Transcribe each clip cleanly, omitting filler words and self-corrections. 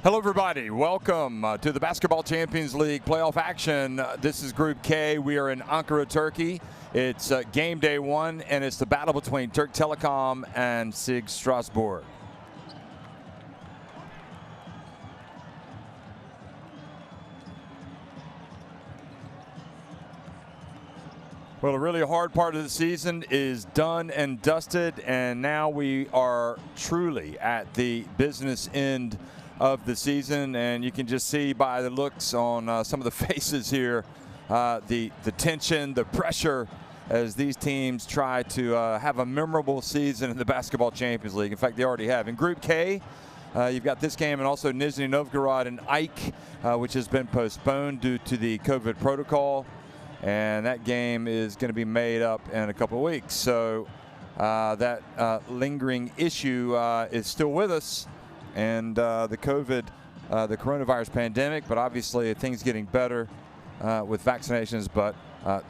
Hello, everybody. Welcome to the Basketball Champions League playoff action. This is Group K. We are in Ankara, Turkey. It's game day one, and it's the battle between Türk Telekom and SIG Strasbourg. Well, a really hard part of the season is done and dusted, and now we are truly at the business end of the season, and you can just see by the looks on some of the faces here the tension, the pressure as these teams try to have a memorable season in the Basketball Champions League. In fact, they already have. In Group K, you've got this game and also Nizhny Novgorod and AEK, which has been postponed due to the COVID protocol. And that game is going to be made up in a couple of weeks. So that lingering issue is still with us. And the coronavirus pandemic, but obviously things getting better with vaccinations. But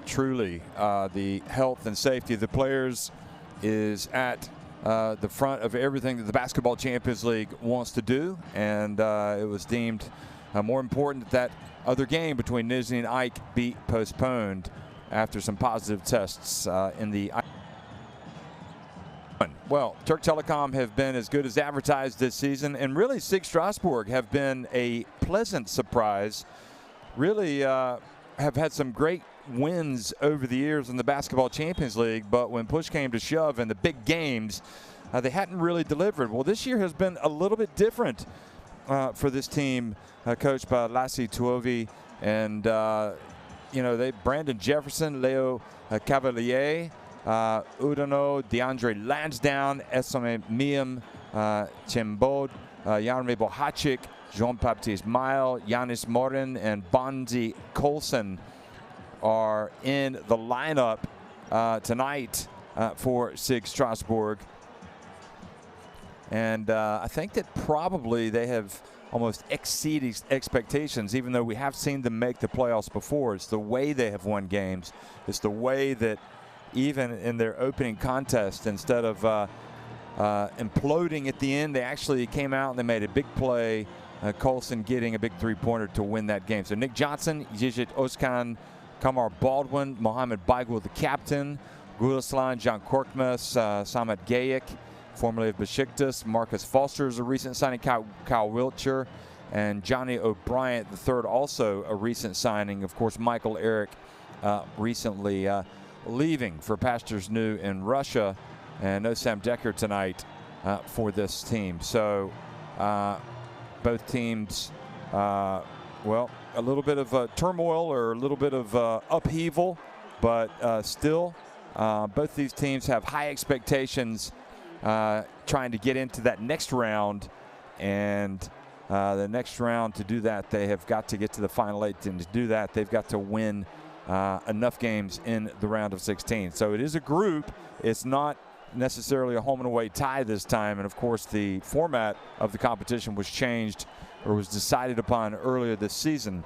truly, the health and safety of the players is at the front of everything that the Basketball Champions League wants to do. And it was deemed more important that other game between Nizhny and AEK be postponed after some positive tests in the. Well, Türk Telekom have been as good as advertised this season, and really SIG Strasbourg have been a pleasant surprise. Really have had some great wins over the years in the Basketball Champions League, but when push came to shove in the big games, they hadn't really delivered. Well, this year has been a little bit different for this team, coached by Lassi Tuovi, and Brandon Jefferson, Leo Cavalier, Udano, DeAndre Lansdowne, Esome Miam, Chembod, Jaromir Bohacic, Jean-Baptiste Maille, Yanis Morin, and Bonzi Colson are in the lineup tonight for SIG Strasbourg. And I think that probably they have almost exceeded expectations, even though we have seen them make the playoffs before. It's the way they have won games. It's the way that even in their opening contest, instead of imploding at the end, they actually came out and they made a big play. Colson getting a big three-pointer to win that game. So Nick Johnson, Yigit Özkan, Kamar Baldwin, Mohamed Baigul, the captain, Gulaslan, John Korkmaz, Samet Gayik, formerly of Besiktas, Marcus Foster is a recent signing, Kyle Wiltshire, and Johnny O'Brien, the third, also a recent signing. Of course, Michael Eric recently leaving for pastures new in Russia, and no Sam Decker tonight for this team. So both teams, well, a little bit of turmoil or a little bit of upheaval, but still both these teams have high expectations trying to get into that next round, and the next round, to do that, they have got to get to the Final Eight, and to do that, they've got to win enough games in the round of 16. So it is a group. It's not necessarily a home and away tie this time, and of course the format of the competition was changed or was decided upon earlier this season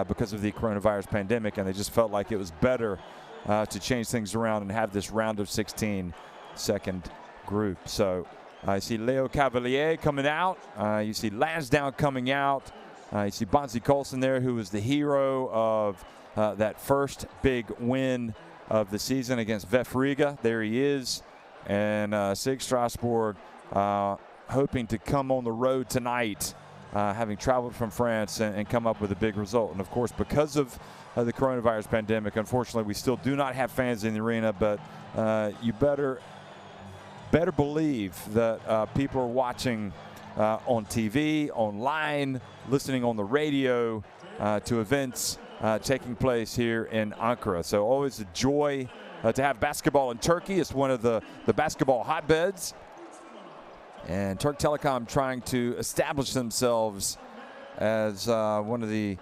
because of the coronavirus pandemic, and they just felt like it was better to change things around and have this round of 16 second group. So you see Leo Cavalier coming out. You see Lansdowne coming out. You see Bonzi Colson there, who was the hero of that first big win of the season against VF Riga. There he is. And SIG Strasbourg hoping to come on the road tonight, having traveled from France and come up with a big result. And of course, because of the coronavirus pandemic, unfortunately, we still do not have fans in the arena, but you better believe that people are watching on TV, online, listening on the radio to events taking place here in Ankara. So always a joy to have basketball in Turkey. It's one of the basketball hotbeds. And Türk Telekom trying to establish themselves as one of the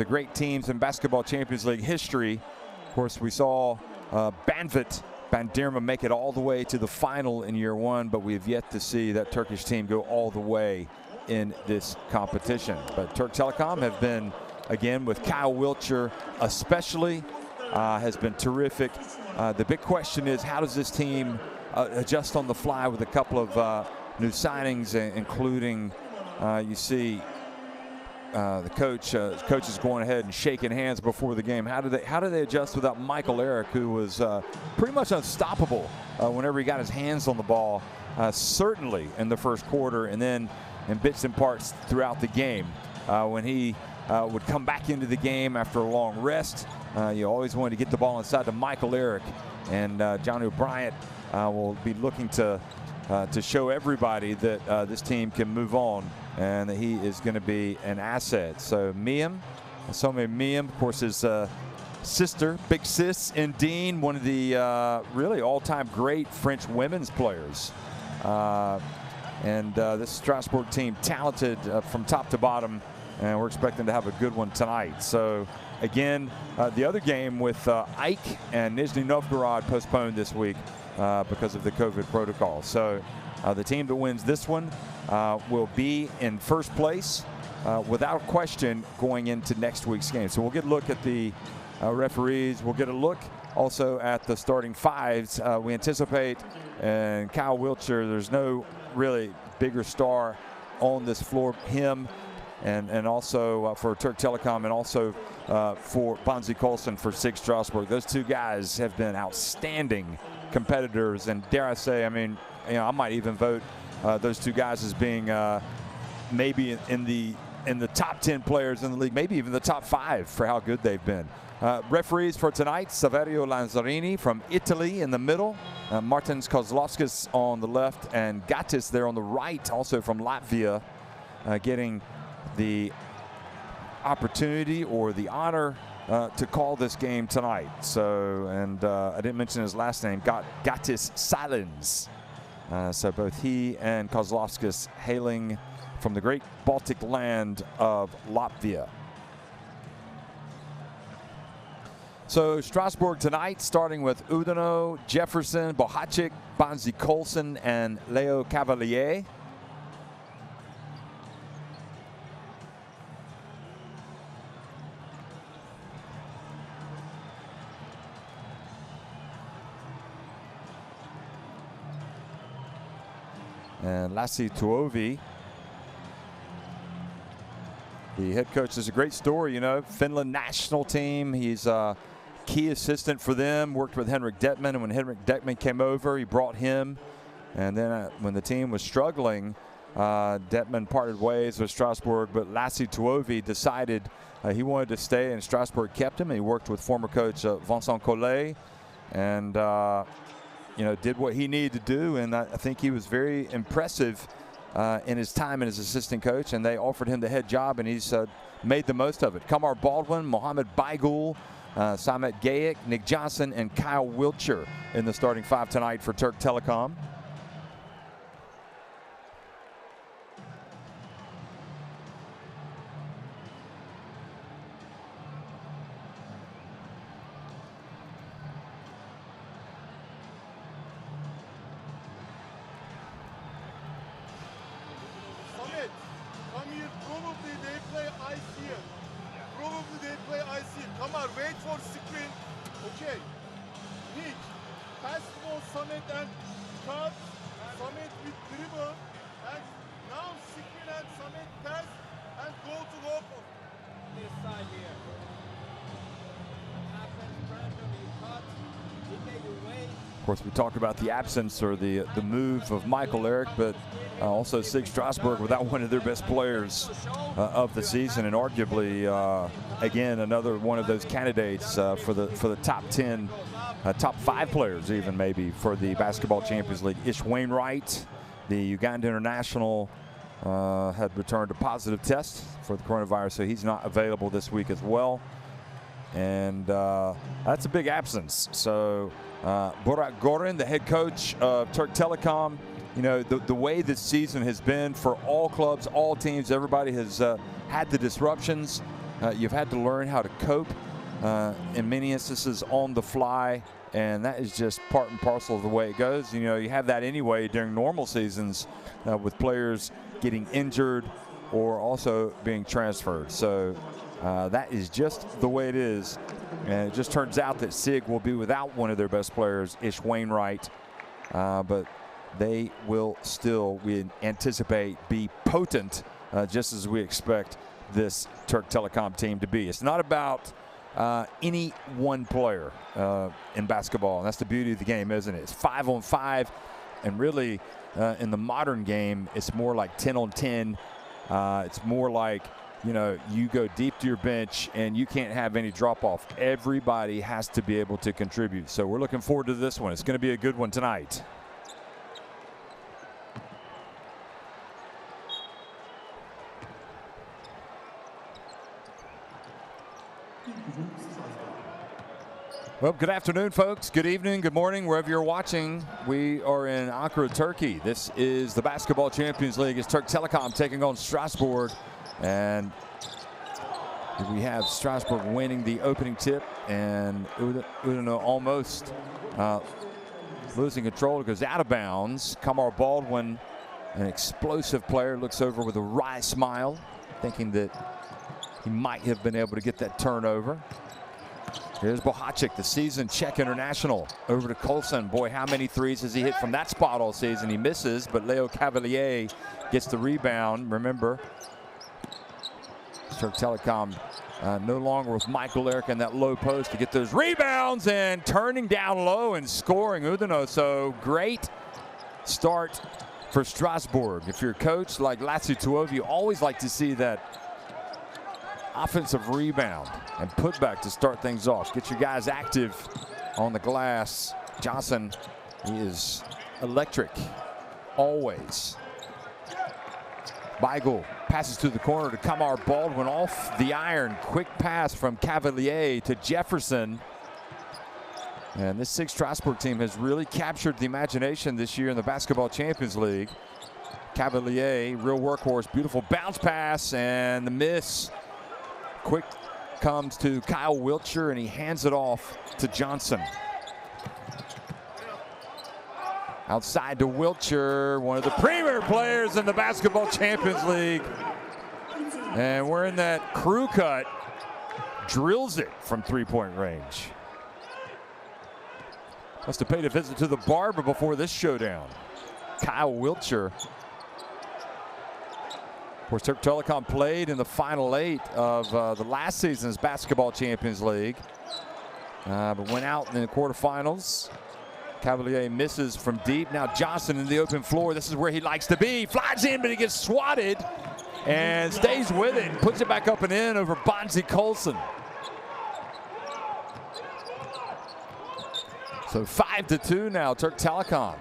great teams in Basketball Champions League history. Of course, we saw Bandirma make it all the way to the final in year one, but we have yet to see that Turkish team go all the way in this competition. But Türk Telekom have been, again, with Kyle Wiltshire especially, has been terrific. The big question is, how does this team adjust on the fly with a couple of new signings, including you see the coach is going ahead and shaking hands before the game. How do they adjust without Michael Eric, who was pretty much unstoppable whenever he got his hands on the ball, certainly in the first quarter, and then in bits and parts throughout the game. When he would come back into the game after a long rest, you always wanted to get the ball inside to Michael Eric, and John O'Brien will be looking to show everybody that this team can move on and that he is going to be an asset. So Some Miem, of course, his sister, big sis, Indine, one of the really all-time great French women's players. This Strasbourg team, talented from top to bottom, and we're expecting to have a good one tonight. So again, the other game with Ike and Nizhny Novgorod postponed this week because of the COVID protocol. So the team that wins this one will be in first place without question going into next week's game. So we'll get a look at the referees. We'll get a look also at the starting fives. We anticipate, and Kyle Wiltshire, there's no really bigger star on this floor. Him and also for Türk Telekom, and also for Bonzi Colson for SIG Strasbourg. Those two guys have been outstanding competitors, and dare I say, I mean, you know, I might even vote those two guys as being maybe in the top 10 players in the league, maybe even the top 5 for how good they've been. Referees for tonight: Saverio Lanzarini from Italy in the middle, Martins Kozlovskis on the left, and Gatis there on the right, also from Latvia, getting the opportunity or the honor to call this game tonight. So, and I didn't mention his last name, Gatis Salins. So both he and Kozlovskis hailing from the great Baltic land of Latvia. So Strasbourg tonight, starting with Udino, Jefferson, Bohacic, Bonzi Colson, and Leo Cavalier. And Lassi Tuovi, the head coach. Is a great story, you know, Finland national team. He's a key assistant for them, worked with Henrik Detman, and when Henrik Detman came over, he brought him. And then when the team was struggling, Detman parted ways with Strasbourg, but Lassi Tuovi decided he wanted to stay, and Strasbourg kept him. And he worked with former coach Vincent Collet, and you know, did what he needed to do, and I think he was very impressive in his time as assistant coach, and they offered him the head job, and he's made the most of it. Kamar Baldwin, Mohamed Baigul, Samet Gayic, Nick Johnson, and Kyle Wiltshire in the starting 5 tonight for Türk Telekom. Of course, we talked about the absence or the move of Michael Eric, but also SIG Strasbourg without one of their best players of the season, and arguably again another one of those candidates for the top 10, top 5 players even maybe for the Basketball Champions League. Ish Wainwright, the Uganda international, had returned a positive test for the coronavirus, so he's not available this week as well. And that's a big absence. So Burak Gorin, the head coach of Türk Telekom, you know, the way this season has been for all clubs, all teams, everybody has had the disruptions. You've had to learn how to cope in many instances on the fly, and that is just part and parcel of the way it goes. You know, you have that anyway during normal seasons with players getting injured or also being transferred. So that is just the way it is. And it just turns out that SIG will be without one of their best players, Ish Wainwright. But they will still, we anticipate, be potent, just as we expect, this Türk Telekom team to be. It's not about any one player in basketball, and that's the beauty of the game, isn't it? It's 5-on-5, and really in the modern game, it's more like 10-on-10. It's more like, you know, you go deep to your bench and you can't have any drop off. Everybody has to be able to contribute. So we're looking forward to this one. It's going to be a good one tonight. Well, good afternoon, folks. Good evening, good morning, wherever you're watching. We are in Ankara, Turkey. This is the Basketball Champions League. It's Türk Telekom taking on Strasbourg. And we have Strasbourg winning the opening tip, and Udino almost losing control. It goes out of bounds. Kamar Baldwin, an explosive player, looks over with a wry smile, thinking that he might have been able to get that turnover. Here's Bohacic, the seasoned Czech international, over to Colson. Boy, how many threes has he hit from that spot all season? He misses, but Leo Cavalier gets the rebound. Remember, Türk Telekom no longer with Michael Eric in that low post to get those rebounds, and turning down low and scoring Udino. So great start for Strasbourg. If you're a coach like Lassi Tuovi, you always like to see that offensive rebound and putback to start things off. Get your guys active on the glass. Johnson, he is electric always. Baigul passes to the corner to Kamar Baldwin off the iron. Quick pass from Cavalier to Jefferson. And this SIG Strasbourg team has really captured the imagination this year in the Basketball Champions League. Cavalier, real workhorse, beautiful bounce pass, and the miss. Quick comes to Kyle Wiltshire, and he hands it off to Johnson. Outside to Wiltshire, one of the premier players in the Basketball Champions League. And we're in that crew cut. Drills it from three-point range. Must have paid a visit to the barber before this showdown. Kyle Wiltshire. Of course, Türk Telekom played in the Final 8 of the last season's Basketball Champions League, but went out in the quarterfinals. Cavalier misses from deep. Now Johnson in the open floor. This is where he likes to be. Flies in, but he gets swatted and stays with it and puts it back up and in over Bonzi Colson. So 5-2 now, Türk Telekom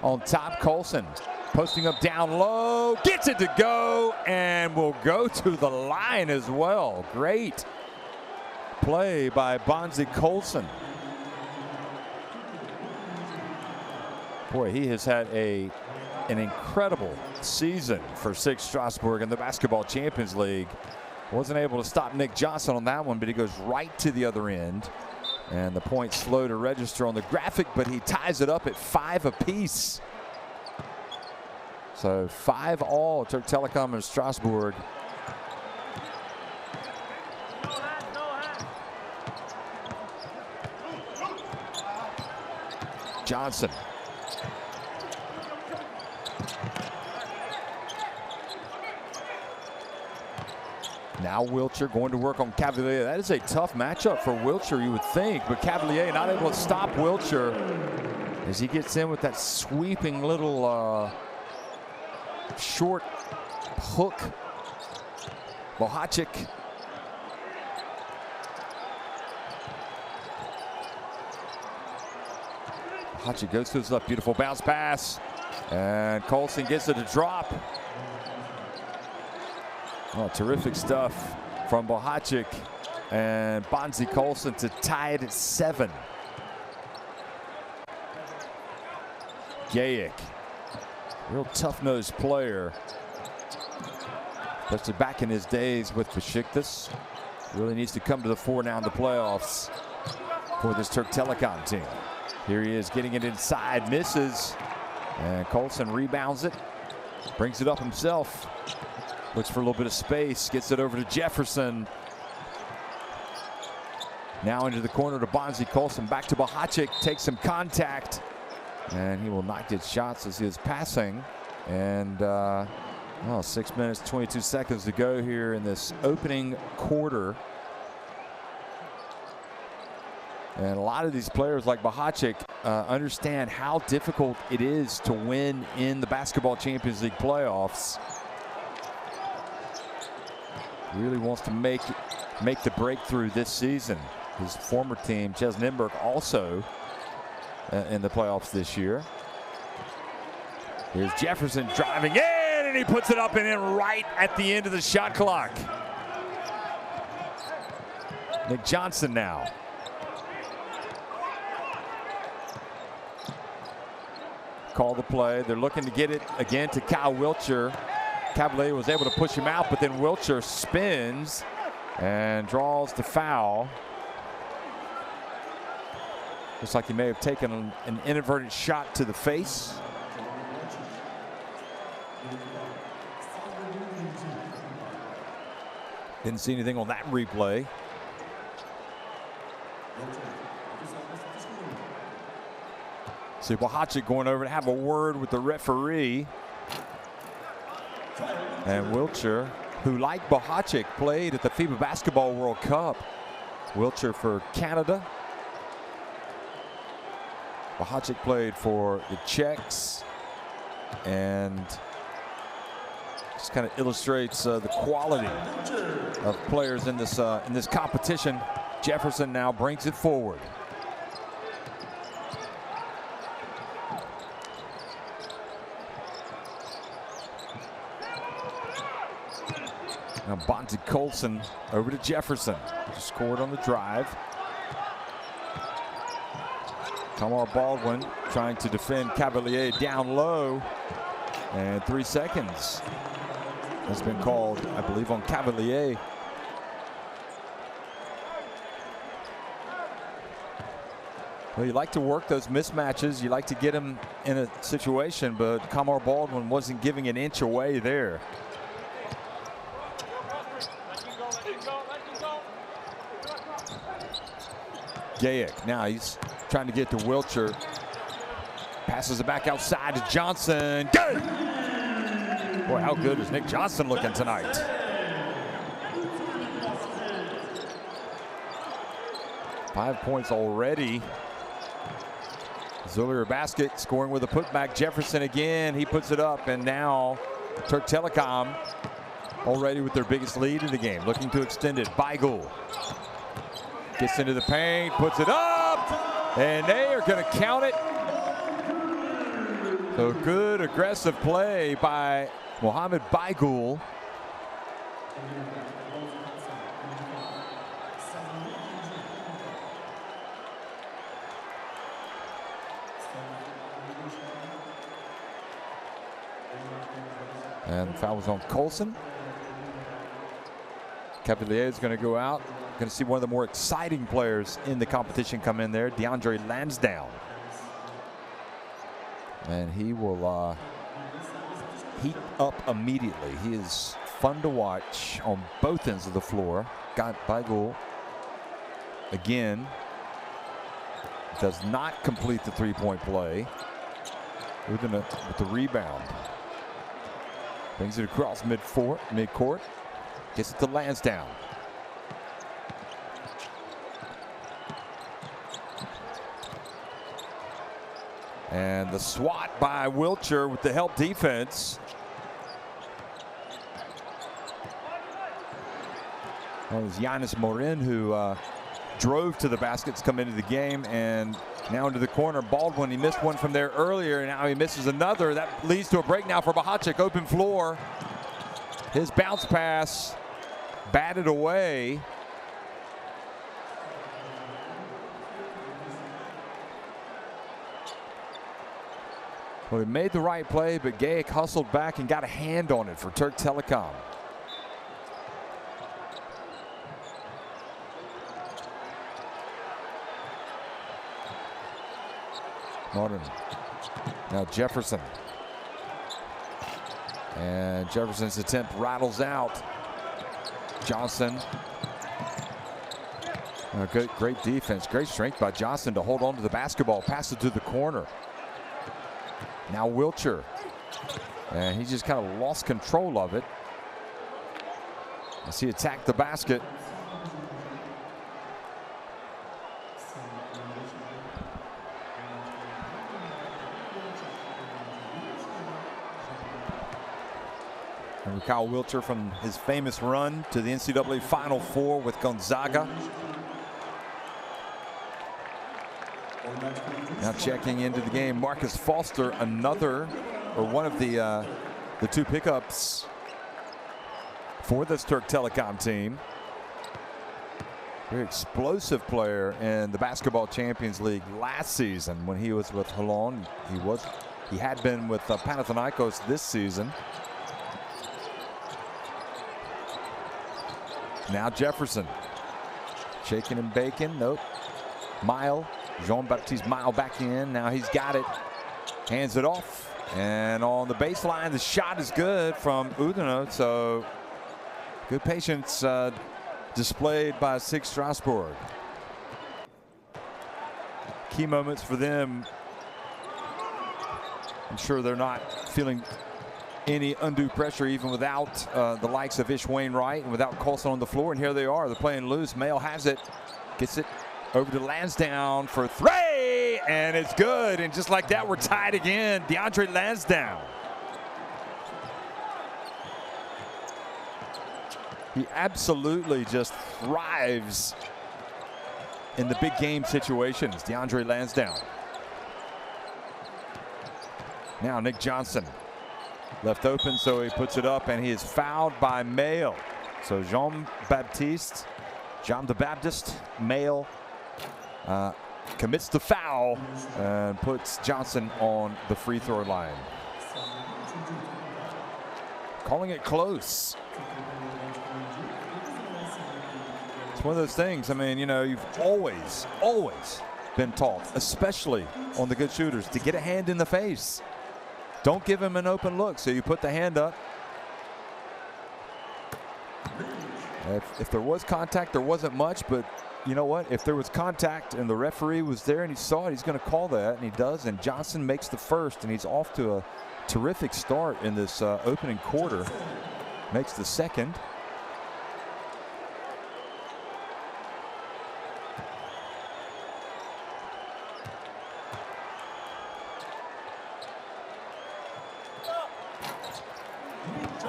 on top. Colson posting up down low, gets it to go, and will go to the line as well. Great play by Bonzi Colson. Boy, he has had an incredible season for SIG Strasbourg in the Basketball Champions League. Wasn't able to stop Nick Johnson on that one, but he goes right to the other end. And the point slow to register on the graphic, but he ties it up at 5 apiece. So 5-all, Türk Telekom and Strasbourg. Johnson. Now Wiltshire going to work on Cavalier. That is a tough matchup for Wiltshire, you would think, but Cavalier not able to stop Wiltshire as he gets in with that sweeping little short hook. Bohacic. Bohacic goes to his left, beautiful bounce pass, and Colson gets it to drop. Oh, terrific stuff from Bohacic and Bonzi Colson to tie it at 7. Gajic, real tough-nosed player, especially back in his days with Besiktas. Really needs to come to the fore now in the playoffs for this Türk Telekom team. Here he is getting it inside, misses, and Colson rebounds it, brings it up himself. Looks for a little bit of space, gets it over to Jefferson. Now into the corner to Bonzi Colson, back to Bohacic, takes some contact, and he will not get shots as he is passing. And Well, 6 minutes, 22 seconds to go here in this opening quarter. And a lot of these players like Bahacic understand how difficult it is to win in the Basketball Champions League playoffs. Really wants to make the breakthrough this season. His former team, Ches Nimberg, also in the playoffs this year. Here's Jefferson driving in, and he puts it up and in right at the end of the shot clock. Nick Johnson now. Call the play. They're looking to get it again to Kyle Wiltshire. Cavalier was able to push him out, but then Wiltshire spins and draws the foul. Looks like he may have taken an inadvertent shot to the face. Didn't see anything on that replay. See Bahacic going over to have a word with the referee. And Wiltshire, who like Bahacic played at the FIBA Basketball World Cup. Wiltshire for Canada. Bahacic played for the Czechs, and just kind of illustrates the quality of players in this competition. Jefferson now brings it forward. Now Bonte Colson over to Jefferson. Just scored on the drive. Kamar Baldwin trying to defend Cavalier down low. And 3 seconds has been called, I believe, on Cavalier. Well, you like to work those mismatches. You like to get him in a situation, but Kamar Baldwin wasn't giving an inch away there. Gayak, now he's trying to get to Wiltshire. Passes it back outside to Johnson. Good! Boy, how good is Nick Johnson looking tonight? Five points already. Auxiliary basket, scoring with a putback. Jefferson again, he puts it up, and now Türk Telekom already with their biggest lead in the game, looking to extend it. Baygul gets into the paint, puts it up, and they are going to count it. So good aggressive play by Mohamed Baygul. And the foul was on Colson. Cavalier is going to go out. Going to see one of the more exciting players in the competition come in there, DeAndre Lansdowne. And he will heat up immediately. He is fun to watch on both ends of the floor. Got Baygul again. Does not complete the three-point play. With the rebound. Brings it across midcourt. Gets it to Lansdowne. And the swat by Wiltshire with the help defense. That was Giannis Morin who drove to the baskets, come into the game, and now into the corner. Baldwin, he missed one from there earlier, and now he misses another. That leads to a break now for Bahacic. Open floor. His bounce pass batted away. Well, he made the right play, but Gayak hustled back and got a hand on it for Türk Telekom. Martin. Now Jefferson. And Jefferson's attempt rattles out. Johnson. Great defense, great strength by Johnson to hold on to the basketball, pass it to the corner. Now Wiltshire. And he just kind of lost control of it as he attacked the basket. And Kyle Wilcher from his famous run to the NCAA Final Four with Gonzaga. Now checking into the game, Marcus Foster, one of the two pickups for this Türk Telekom team. Very explosive player in the Basketball Champions League last season when he was with Holon. He had been with Panathinaikos this season. Now Jefferson, shaking and baking. Nope. Jean-Baptiste Mile back in. Now he's got it. Hands it off. And on the baseline, the shot is good from Udino. So good patience displayed by SIG Strasbourg. Key moments for them. I'm sure they're not feeling any undue pressure even without the likes of Ish Wainwright and without Colson on the floor. And here they are. They're playing loose. Mail has it. Gets it over to Lansdowne for three. And it's good. And just like that, we're tied again. DeAndre Lansdowne. He absolutely just thrives in the big game situations. DeAndre Lansdowne. Now Nick Johnson. Left open, so he puts it up, and he is fouled by Mail. So Jean-Baptiste Mail commits the foul and puts Johnson on the free throw line. Calling it close. It's one of those things, I mean, you know, you've always been taught, especially on the good shooters, to get a hand in the face. Don't give him an open look, so you put the hand up. If there was contact, there wasn't much, but you know what? If there was contact and the referee was there and he saw it, he's going to call that, and he does. And Johnson makes the first, and he's off to a terrific start in this opening quarter. Makes the second.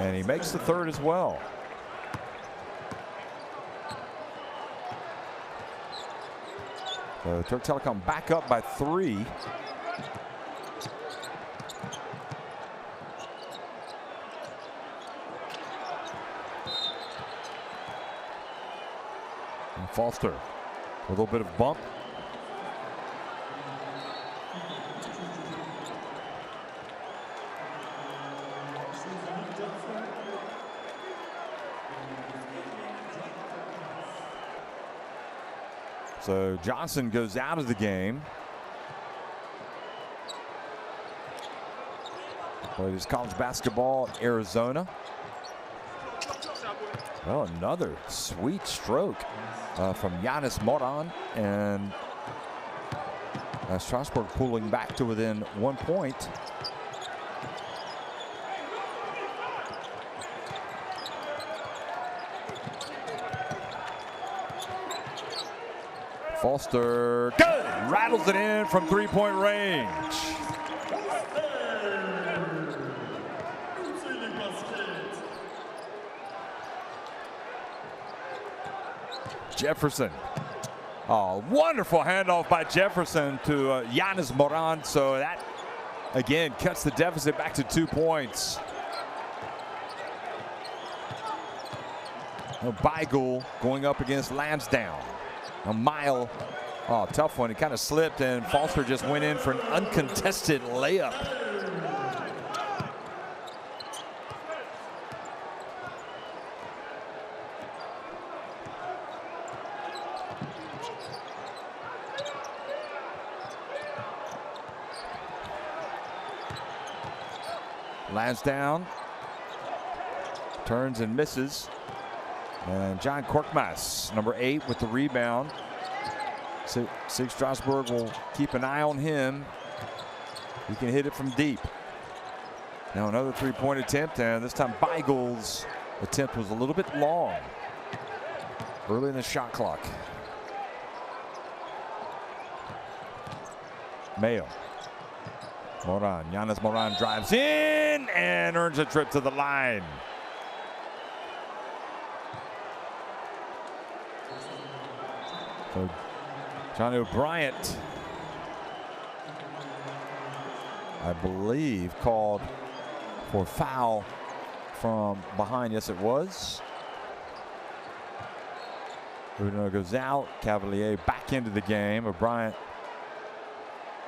And he makes the third as well. So Türk Telekom back up by 3. And Foster, a little bit of bump. So Johnson goes out of the game. Played his college basketball at Arizona. Oh, another sweet stroke from Giannis Moran, and Strasbourg pulling back to within 1 point. Foster, good! Rattles it in from three-point range. Jefferson. Oh, wonderful handoff by Jefferson to Giannis Moran. So that, again, cuts the deficit back to 2 points. Beigel going up against Lansdowne. A mile. Oh, tough one. It kind of slipped, and Foster just went in for an uncontested layup. Lansdowne turns and misses. And John Korkmaz, number 8, with the rebound. SIG Strasbourg will keep an eye on him. He can hit it from deep. Now another three-point attempt, and this time Beigel's attempt was a little bit long early in the shot clock. Mayo. Moran. Giannis Moran drives in and earns a trip to the line. So Johnny O'Brien, I believe, called for foul from behind. Yes, it was. Uno goes out. Cavalier back into the game. O'Brien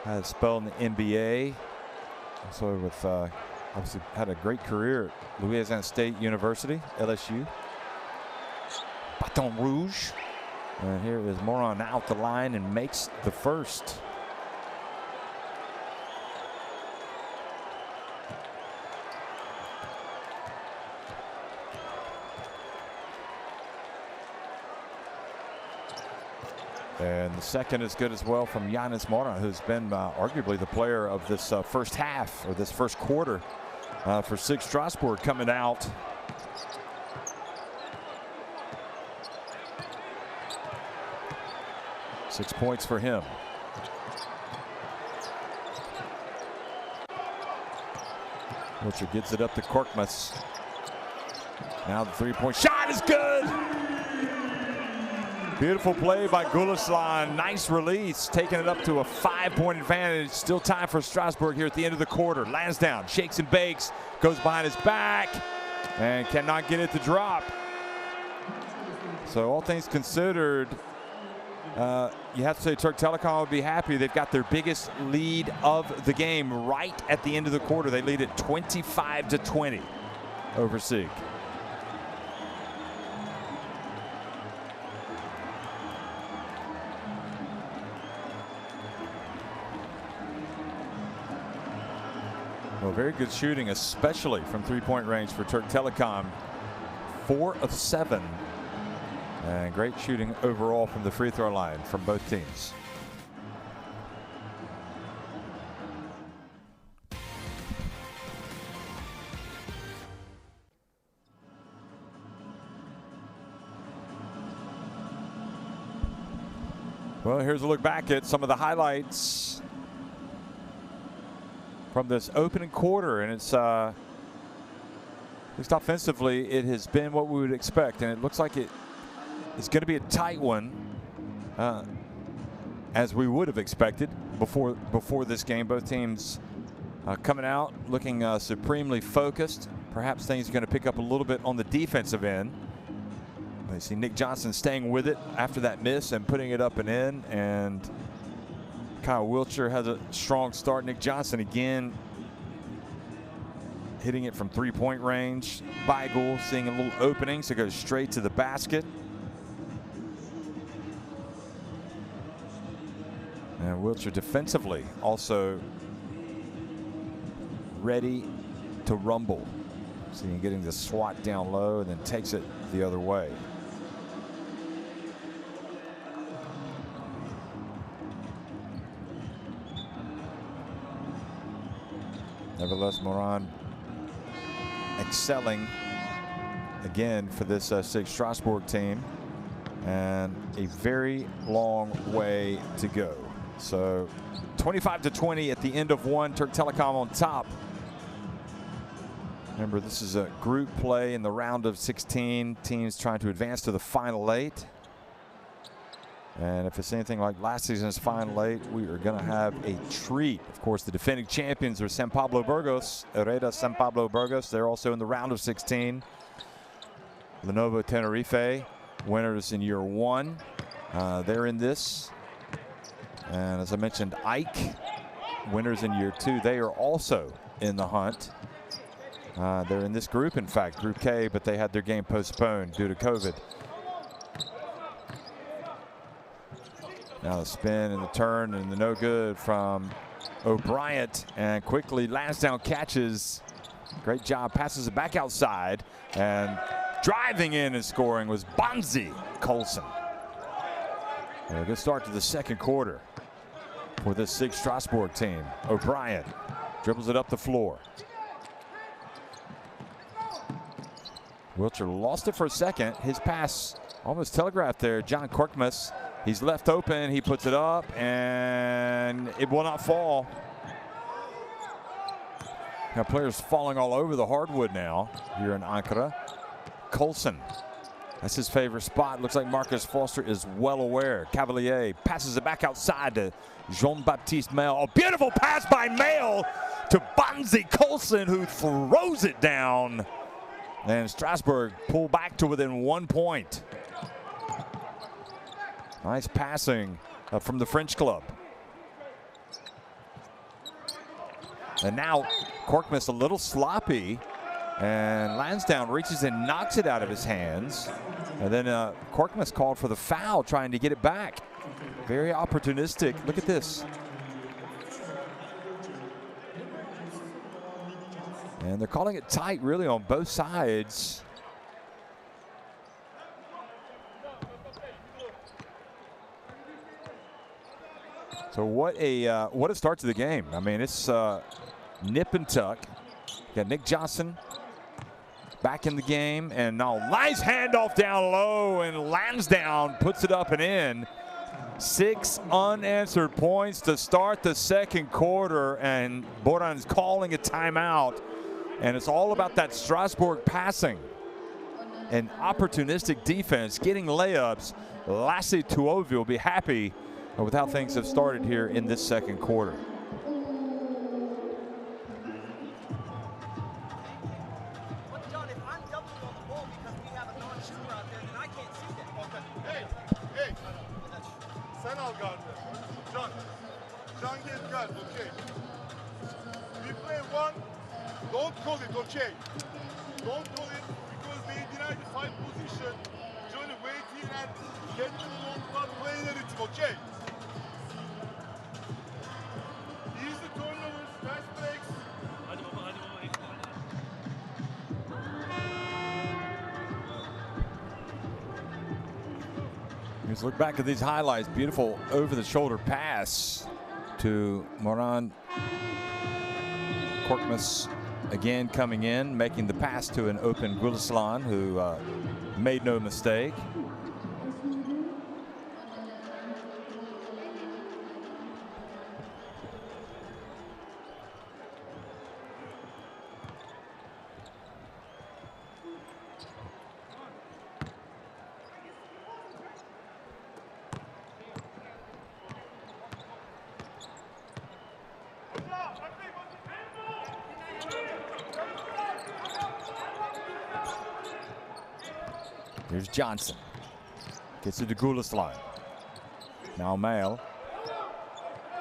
had a spell in the NBA. So with obviously had a great career at Louisiana State University, LSU. Baton Rouge. And here is Moran out the line and makes the first. And the second is good as well from Giannis Moran, who's been arguably the player of this first half, or this first quarter for SIG Strasbourg, coming out. Six points for him. Wilcher gets it up to Korkmaz. Now the three-point shot is good. Beautiful play by Gulislan. Nice release, taking it up to a 5-point advantage. Still time for Strasbourg here at the end of the quarter. Lansdowne shakes and bakes, goes behind his back, and cannot get it to drop. So all things considered, you have to say Türk Telekom would be happy. They've got their biggest lead of the game right at the end of the quarter. They lead at 25-20 over SIG. Well, very good shooting, especially from three-point range for Türk Telekom. 4 of 7. And great shooting overall from the free throw line from both teams. Well, here's a look back at some of the highlights from this opening quarter, and it's at least offensively it has been what we would expect, and it looks like it's going to be a tight one, as we would have expected before this game. Both teams coming out looking supremely focused. Perhaps things are going to pick up a little bit on the defensive end. I see Nick Johnson staying with it after that miss and putting it up and in, and Kyle Wilcher has a strong start. Nick Johnson again hitting it from three-point range. Beigel seeing a little opening, so goes straight to the basket. And Wilcher defensively also ready to rumble. Seeing getting the swat down low and then takes it the other way. Nevertheless, Moran excelling again for this SIG Strasbourg team, and a very long way to go. So 25-20 at the end of one. Türk Telekom on top. Remember, this is a group play in the round of 16. Teams trying to advance to the final 8. And if it's anything like last season's final 8, we are going to have a treat. Of course, the defending champions are San Pablo Burgos, Hereda San Pablo Burgos. They're also in the round of 16. Lenovo Tenerife, winners in year 1. They're in this. And as I mentioned, Ike, winners in year 2. They are also in the hunt. They're in this group, in fact, Group K, but they had their game postponed due to COVID. Now the spin and the turn and the no good from O'Brien, and quickly Lansdowne catches. Great job, passes it back outside, and driving in and scoring was Bonzi Colson. A good start to the second quarter for this SIG Strasbourg team. O'Brien dribbles it up the floor. Wilcher lost it for a second. His pass almost telegraphed there. John Korkmaz, he's left open. He puts it up, and it will not fall. Got players falling all over the hardwood now here in Ankara. Colson, that's his favorite spot. Looks like Marcus Foster is well aware. Cavalier passes it back outside to Jean-Baptiste Mail. A beautiful pass by Mail to Bonzi Colson, who throws it down. And Strasbourg pull back to within 1 point. Nice passing from the French club. And now Korkmaz a little sloppy, and Lansdowne reaches and knocks it out of his hands. And then Korkmaz called for the foul, trying to get it back. Very opportunistic. Look at this. And they're calling it tight, really, on both sides. So what a start to the game. I mean, it's nip and tuck. Got Nick Johnson back in the game, and now nice handoff down low, and Lansdowne puts it up and in. 6 unanswered points to start the second quarter, and Boran is calling a timeout. And it's all about that Strasbourg passing and opportunistic defense, getting layups. Lasse Tuovi will be happy with how things have started here in this second quarter. Don't call it, okay? Don't call it because they denied the 5 position. Johnny, wait here and get the long ball playing the rhythm, okay? Easy turnovers, fast breaks. Let's look back at these highlights. Beautiful over-the-shoulder pass to Moran. Korkmaz again coming in, making the pass to an open Gulislan, who made no mistake. Here's Johnson. Gets it to Gulislan. Now Mail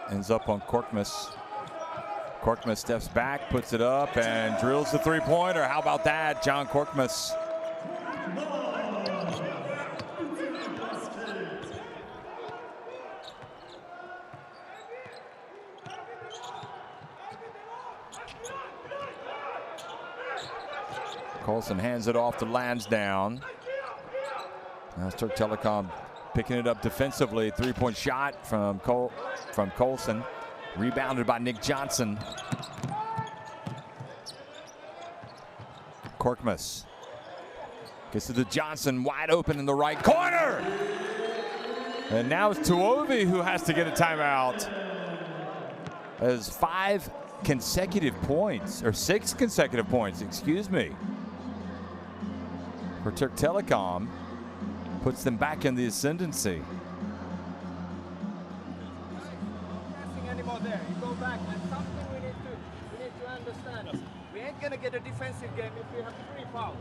ends up on Korkmaz. Korkmaz steps back, puts it up, and drills the three-pointer. How about that, John Korkmaz? Colson hands it off to Lansdowne. Now Türk Telekom picking it up defensively. Three-point shot from Colson. Rebounded by Nick Johnson. Korkmaz gets it to Johnson, wide open in the right corner. And now it's Tuovi who has to get a timeout. As 5 consecutive points, or 6 consecutive points, excuse me, for Türk Telekom. Puts them back in the ascendancy. Anymore there. You go back, and something we need to understand. We ain't gonna get a defensive game if we have 3 fouls.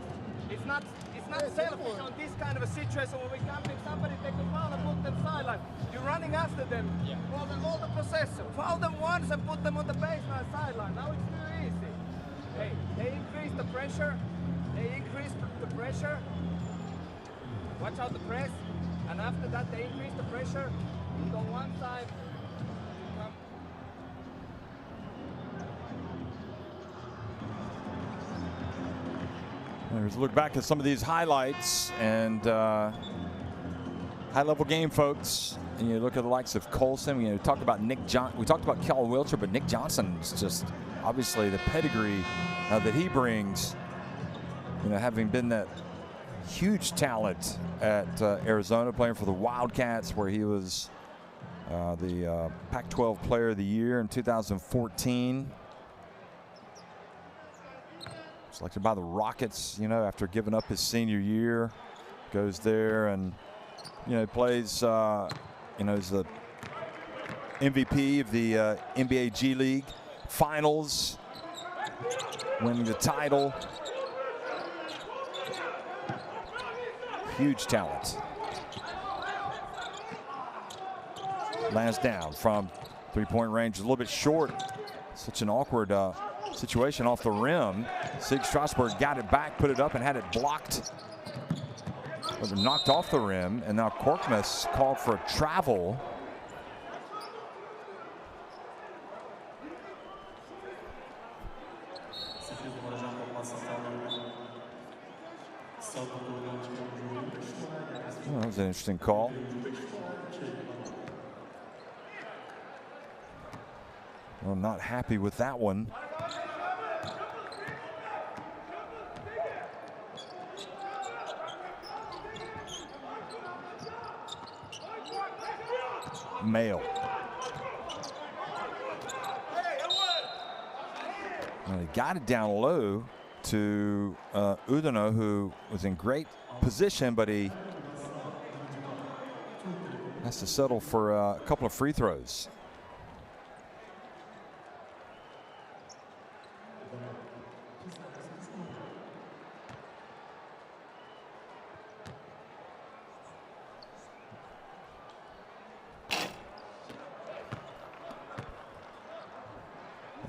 It's not selfish on this kind of a situation when we come in. Somebody take a foul and put them sideline. You're running after them. Well, then all the possession. Foul them once and put them on the baseline sideline. Now it's too easy. Hey, they increase the pressure. Watch out the press, and after that they increase the pressure. You go one side. Let's look back at some of these highlights and high-level game, folks. And you look at the likes of Colson. You know, we talked about Kel Wilcher, but Nick Johnson is just obviously the pedigree that he brings. You know, having been that huge talent at Arizona, playing for the Wildcats, where he was the Pac-12 Player of the Year in 2014. Selected by the Rockets, you know, after giving up his senior year. Goes there and, you know, plays, you know, is the MVP of the NBA G League Finals, winning the title. Huge talent. Lands down from three-point range, a little bit short. Such an awkward situation off the rim. SIG Strasbourg got it back, put it up, and had it blocked. Was knocked off the rim, and now Korkmaz called for a travel. Oh, that was an interesting call. Well, not happy with that one. Mail. Well, he got it down low to Udino, who was in great position, but he has to settle for a couple of free throws.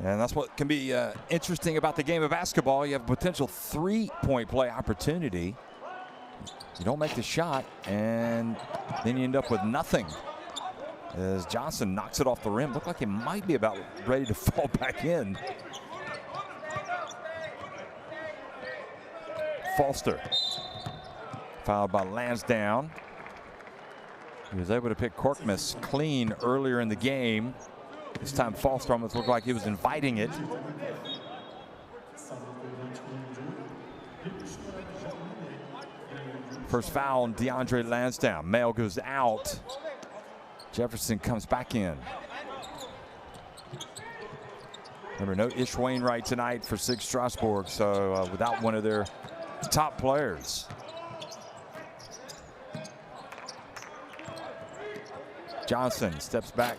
And that's what can be interesting about the game of basketball. You have a potential three-point play opportunity. You don't make the shot, and then you end up with nothing. As Johnson knocks it off the rim. Looked like he might be about ready to fall back in. Foster. Fouled by Lansdowne. He was able to pick Korkmaz clean earlier in the game. This time Foster almost looked like he was inviting it. First foul on DeAndre Lansdowne. Mail goes out. Jefferson comes back in. Remember, no Ish Wainwright tonight for SIG Strasbourg, so without one of their top players. Johnson steps back.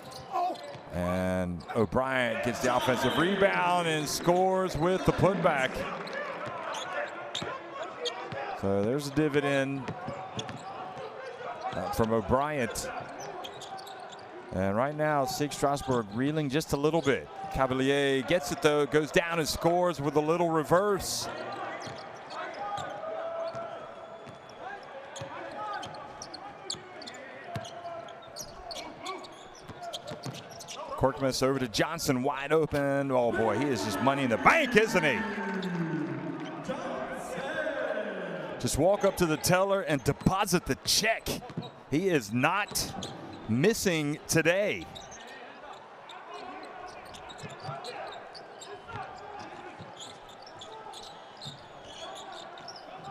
And O'Brien gets the offensive rebound and scores with the putback. So there's a dividend from O'Brien. And right now, SIG Strasbourg reeling just a little bit. Cavalier gets it though, goes down and scores with a little reverse. Korkmaz over to Johnson, wide open. Oh boy, he is just money in the bank, isn't he? Just walk up to the teller and deposit the check. He is not missing today.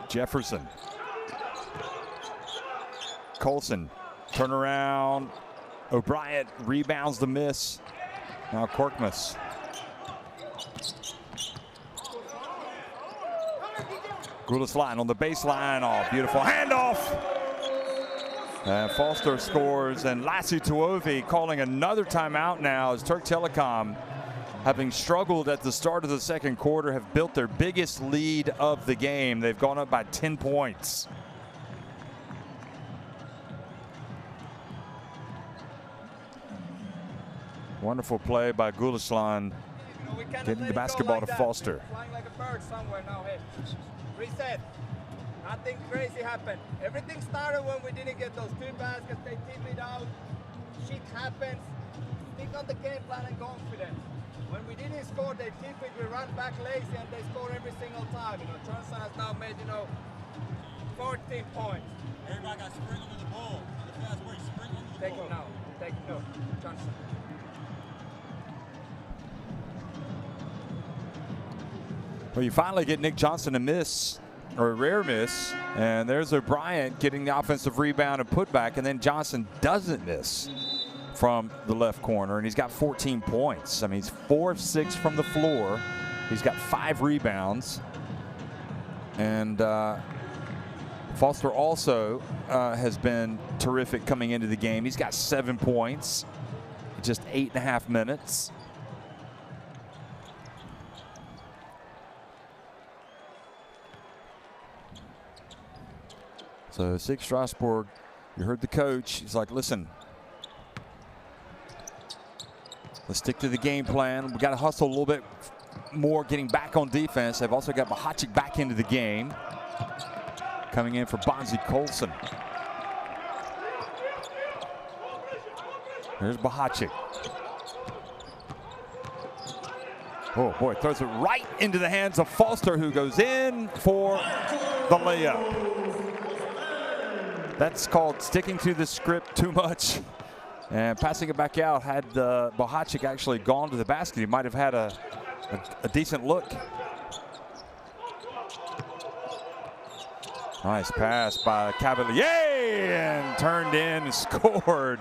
Jefferson. Colson, turn around. O'Brien rebounds the miss. Now Korkmaz. Gulas line on the baseline. Oh, beautiful handoff. And Foster scores, and Lassie Tuovi calling another timeout now as Türk Telekom, having struggled at the start of the second quarter, have built their biggest lead of the game. They've gone up by 10 points. Wonderful play by Gulaslan, getting the basketball to Foster. Flying like a bird somewhere now. Hey, reset. Nothing crazy happened. Everything started when we didn't get those two baskets. They tip it out. Shit happens. Stick on the game plan and confidence. When we didn't score, they tip it. We run back lazy and they score every single time. You know, Johnson has now made 14 points. Everybody got sprint under the ball. That's where you sprint under the ball. Take him now. Take him now. Johnson. Well, you finally get Nick Johnson to miss or a rare miss. And there's O'Brien getting the offensive rebound and putback, and then Johnson doesn't miss from the left corner, and he's got 14 points. I mean, he's 4 of 6 from the floor. He's got 5 rebounds. And Foster also has been terrific coming into the game. He's got 7 points, just 8.5 minutes. So SIG Strasbourg, you heard the coach. He's like, listen, let's stick to the game plan. We got to hustle a little bit more, getting back on defense. They've also got Bahacic back into the game, coming in for Bonzi Colson. Here's Bahacic. Oh boy, throws it right into the hands of Foster, who goes in for the layup. That's called sticking to the script too much. And passing it back out, had Bahacic actually gone to the basket, he might have had a decent look. Nice pass by Cavalier, and turned in and scored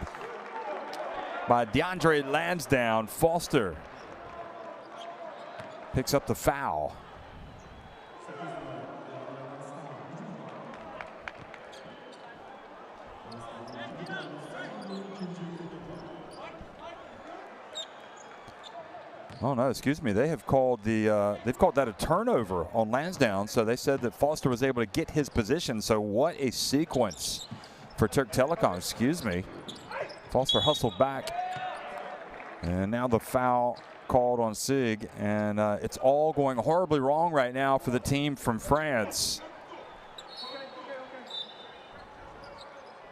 by DeAndre Lansdowne. Foster picks up the foul. Oh no, excuse me. They have called they've called that a turnover on Lansdowne. So they said that Foster was able to get his position. So what a sequence for Türk Telekom. Excuse me. Foster hustled back, and now the foul called on SIG, and it's all going horribly wrong right now for the team from France.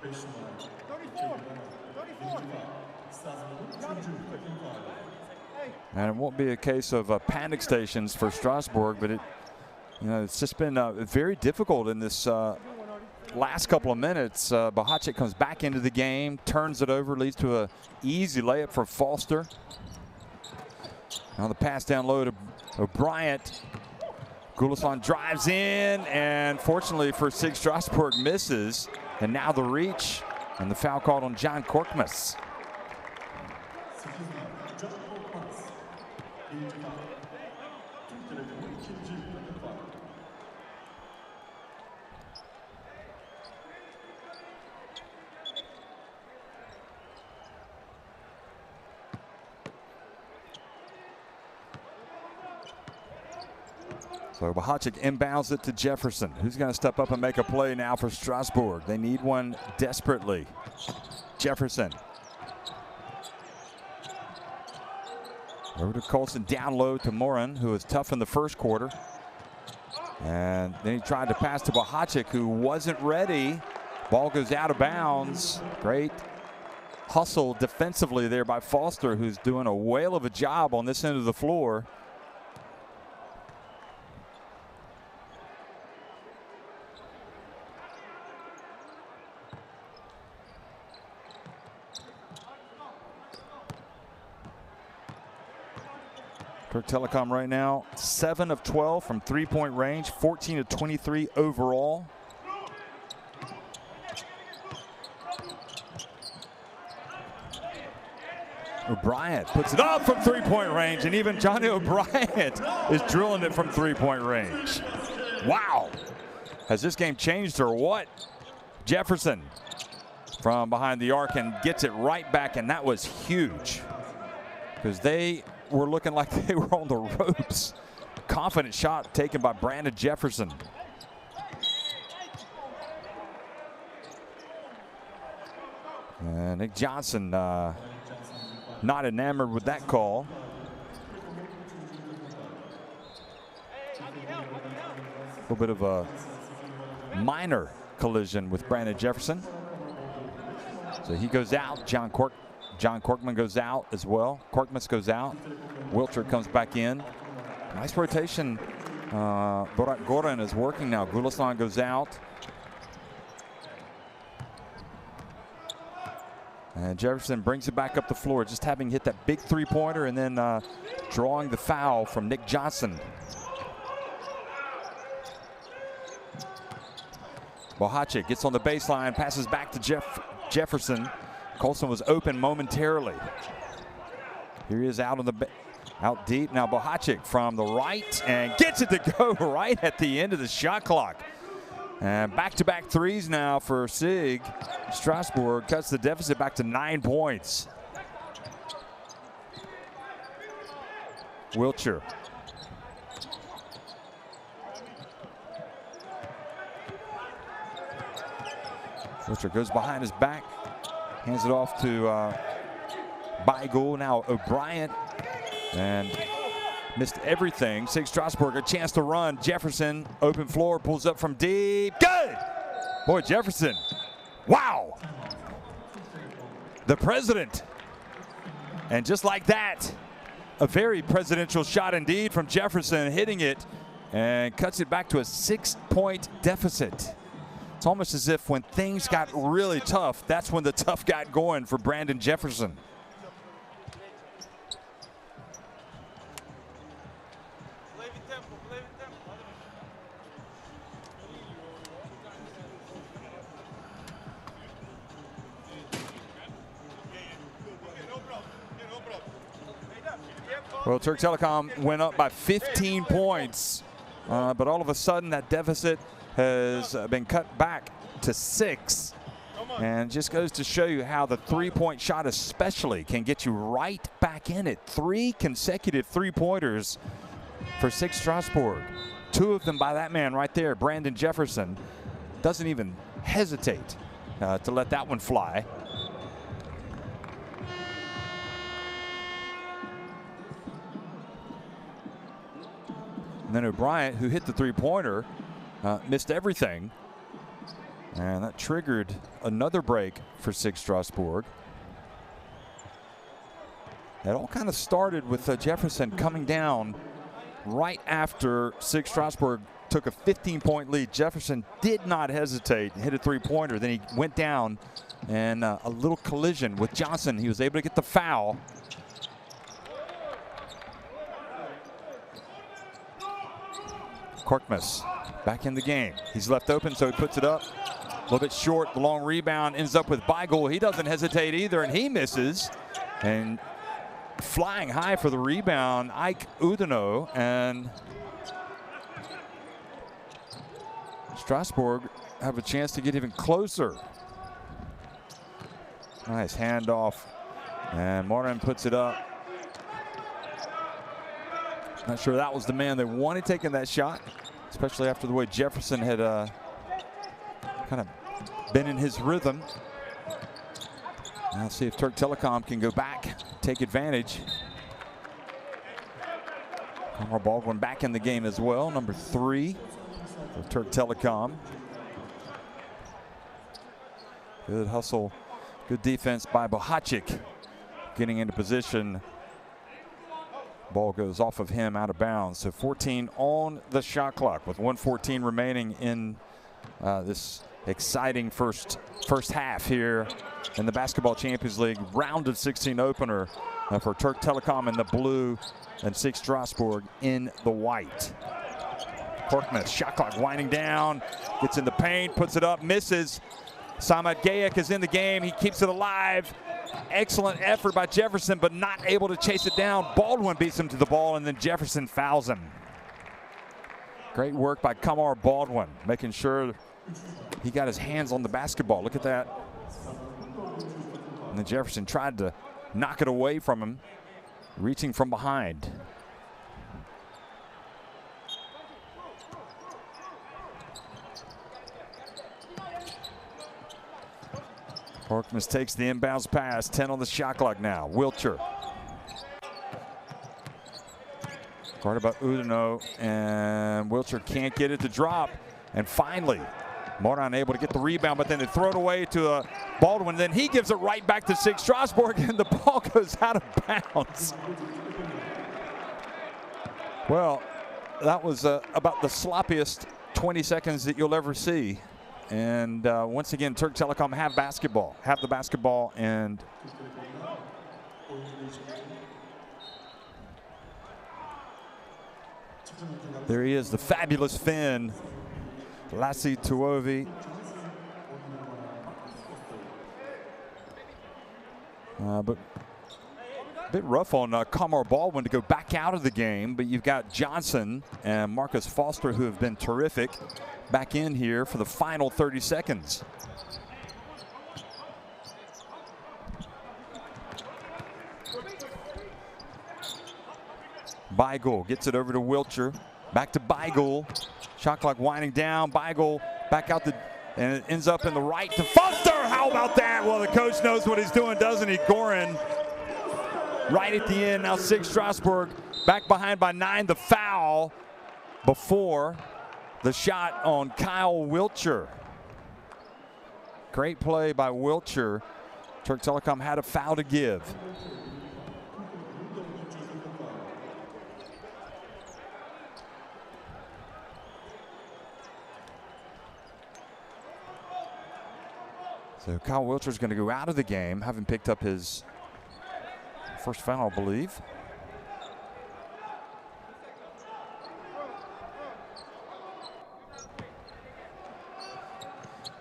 34. And it won't be a case of panic stations for Strasbourg, but it's just been very difficult in this last couple of minutes. Bahacic comes back into the game, turns it over, leads to an easy layup for Foster. Now the pass down low to O'Brien. Gulasson drives in, and fortunately for SIG Strasbourg, misses. And now the reach, and the foul called on John Korkmaz. So Bahacic inbounds it to Jefferson, who's going to step up and make a play now for Strasbourg. They need one desperately. Jefferson. Over to Colson, down low to Morin, who was tough in the first quarter. And then he tried to pass to Bahacic, who wasn't ready. Ball goes out of bounds. Great hustle defensively there by Foster, who's doing a whale of a job on this end of the floor. Türk Telekom right now, 7 of 12 from three-point range, 14 of 23 overall. O'Brien puts it up from three-point range, and even Johnny O'Brien is drilling it from three-point range. Wow. Has this game changed or what? Jefferson from behind the arc and gets it right back, and that was huge because they were looking like they were on the ropes. Confident shot taken by Brandon Jefferson. And Nick Johnson not enamored with that call. A little bit of a minor collision with Brandon Jefferson. So he goes out. John Korkmaz goes out as well. Korkmaz goes out. Wiltshire comes back in. Nice rotation. Goran is working now. Gulasson goes out. And Jefferson brings it back up the floor, just having hit that big three-pointer and then drawing the foul from Nick Johnson. Bohacik gets on the baseline, passes back to Jefferson. Colson was open momentarily. Here he is out deep. Now Bohacik from the right and gets it to go right at the end of the shot clock. And back-to-back threes now for SIG Strasbourg. Cuts the deficit back to 9 points. Wiltshire. Wiltshire goes behind his back. Hands it off to Beigel. Now O'Brien. And missed everything. SIG Strasbourg a chance to run. Jefferson, open floor, pulls up from deep. Good! Boy, Jefferson. Wow! The president. And just like that, a very presidential shot indeed from Jefferson, hitting it and cuts it back to a 6-point deficit. It's almost as if when things got really tough, that's when the tough got going for Brandon Jefferson. Well, Türk Telekom went up by 15 points, but all of a sudden that deficit has been cut back to 6. And just goes to show you how the three-point shot especially can get you right back in it. 3 consecutive three-pointers for SIG Strasbourg. 2 of them by that man right there, Brandon Jefferson. Doesn't even hesitate to let that one fly. And then O'Brien, who hit the three-pointer, missed everything. And that triggered another break for SIG Strasbourg. It all kind of started with Jefferson coming down right after SIG Strasbourg took a 15-point lead. Jefferson did not hesitate and hit a three-pointer. Then he went down and a little collision with Johnson. He was able to get the foul. Korkmaz back in the game. He's left open, so he puts it up. A little bit short. The long rebound ends up with Beigel. He doesn't hesitate either, and he misses. And flying high for the rebound, Ike Udino. And Strasbourg have a chance to get even closer. Nice handoff. And Morin puts it up. Not sure that was the man they wanted taking that shot, especially after the way Jefferson had kind of been in his rhythm. Now see if Türk Telekom can go back, take advantage. Conor Baldwin back in the game as well, number 3 for Türk Telekom. Good hustle, good defense by Bohacik, getting into position. Ball goes off of him out of bounds. So 14 on the shot clock with 1:14 remaining in this exciting first half here in the Basketball Champions League round of 16 opener for Türk Telekom in the blue and SIG Strasbourg in the white. Korkmaz, shot clock winding down, gets in the paint, puts it up, misses. Samad Gayak is in the game. He keeps it alive. Excellent effort by Jefferson, but not able to chase it down. Baldwin beats him to the ball, and then Jefferson fouls him. Great work by Conor Baldwin, making sure he got his hands on the basketball. Look at that. And then Jefferson tried to knock it away from him, reaching from behind. Korkmaz takes the inbounds pass, 10 on the shot clock now. Wiltshire. Guarded by Udino, and Wiltshire can't get it to drop. And finally, Morin able to get the rebound, but then they throw it away to Baldwin. Then he gives it right back to SIG Strasbourg, and the ball goes out of bounds. Well, that was about the sloppiest 20 seconds that you'll ever see. And once again, Türk Telekom have the basketball, and there he is, the fabulous Finn, Lassi Tuovi, But a bit rough on Kamar Baldwin to go back out of the game, but you've got Johnson and Marcus Foster, who have been terrific, back in here for the final 30 seconds. Beigel gets it over to Wiltshire. Back to Beigel. Shot clock winding down. Beigel back out and it ends up in the right to Foster. How about that? Well, the coach knows what he's doing, doesn't he? Gorin right at the end. Now SIG Strasbourg back behind by 9. The foul before the shot on Kyle Wiltshire. Great play by Wiltshire. Türk Telekom had a foul to give. So Kyle Wiltshire is going to go out of the game, having picked up his first foul, I believe.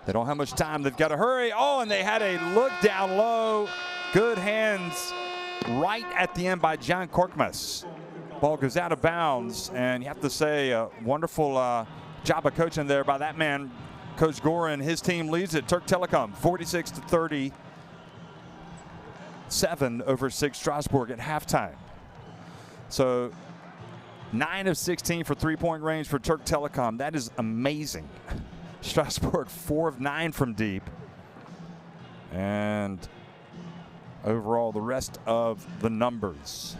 They don't have much time. They've got to hurry. Oh, and they had a look down low. Good hands right at the end by John Korkmaz. Ball goes out of bounds, and you have to say a wonderful job of coaching there by that man, Coach Gorin. His team leads it. Türk Telekom 46-37 over SIG Strasbourg at halftime. So 9 of 16 for three-point range for Türk Telekom. That is amazing. Strasbourg 4 of 9 from deep. And overall, the rest of the numbers.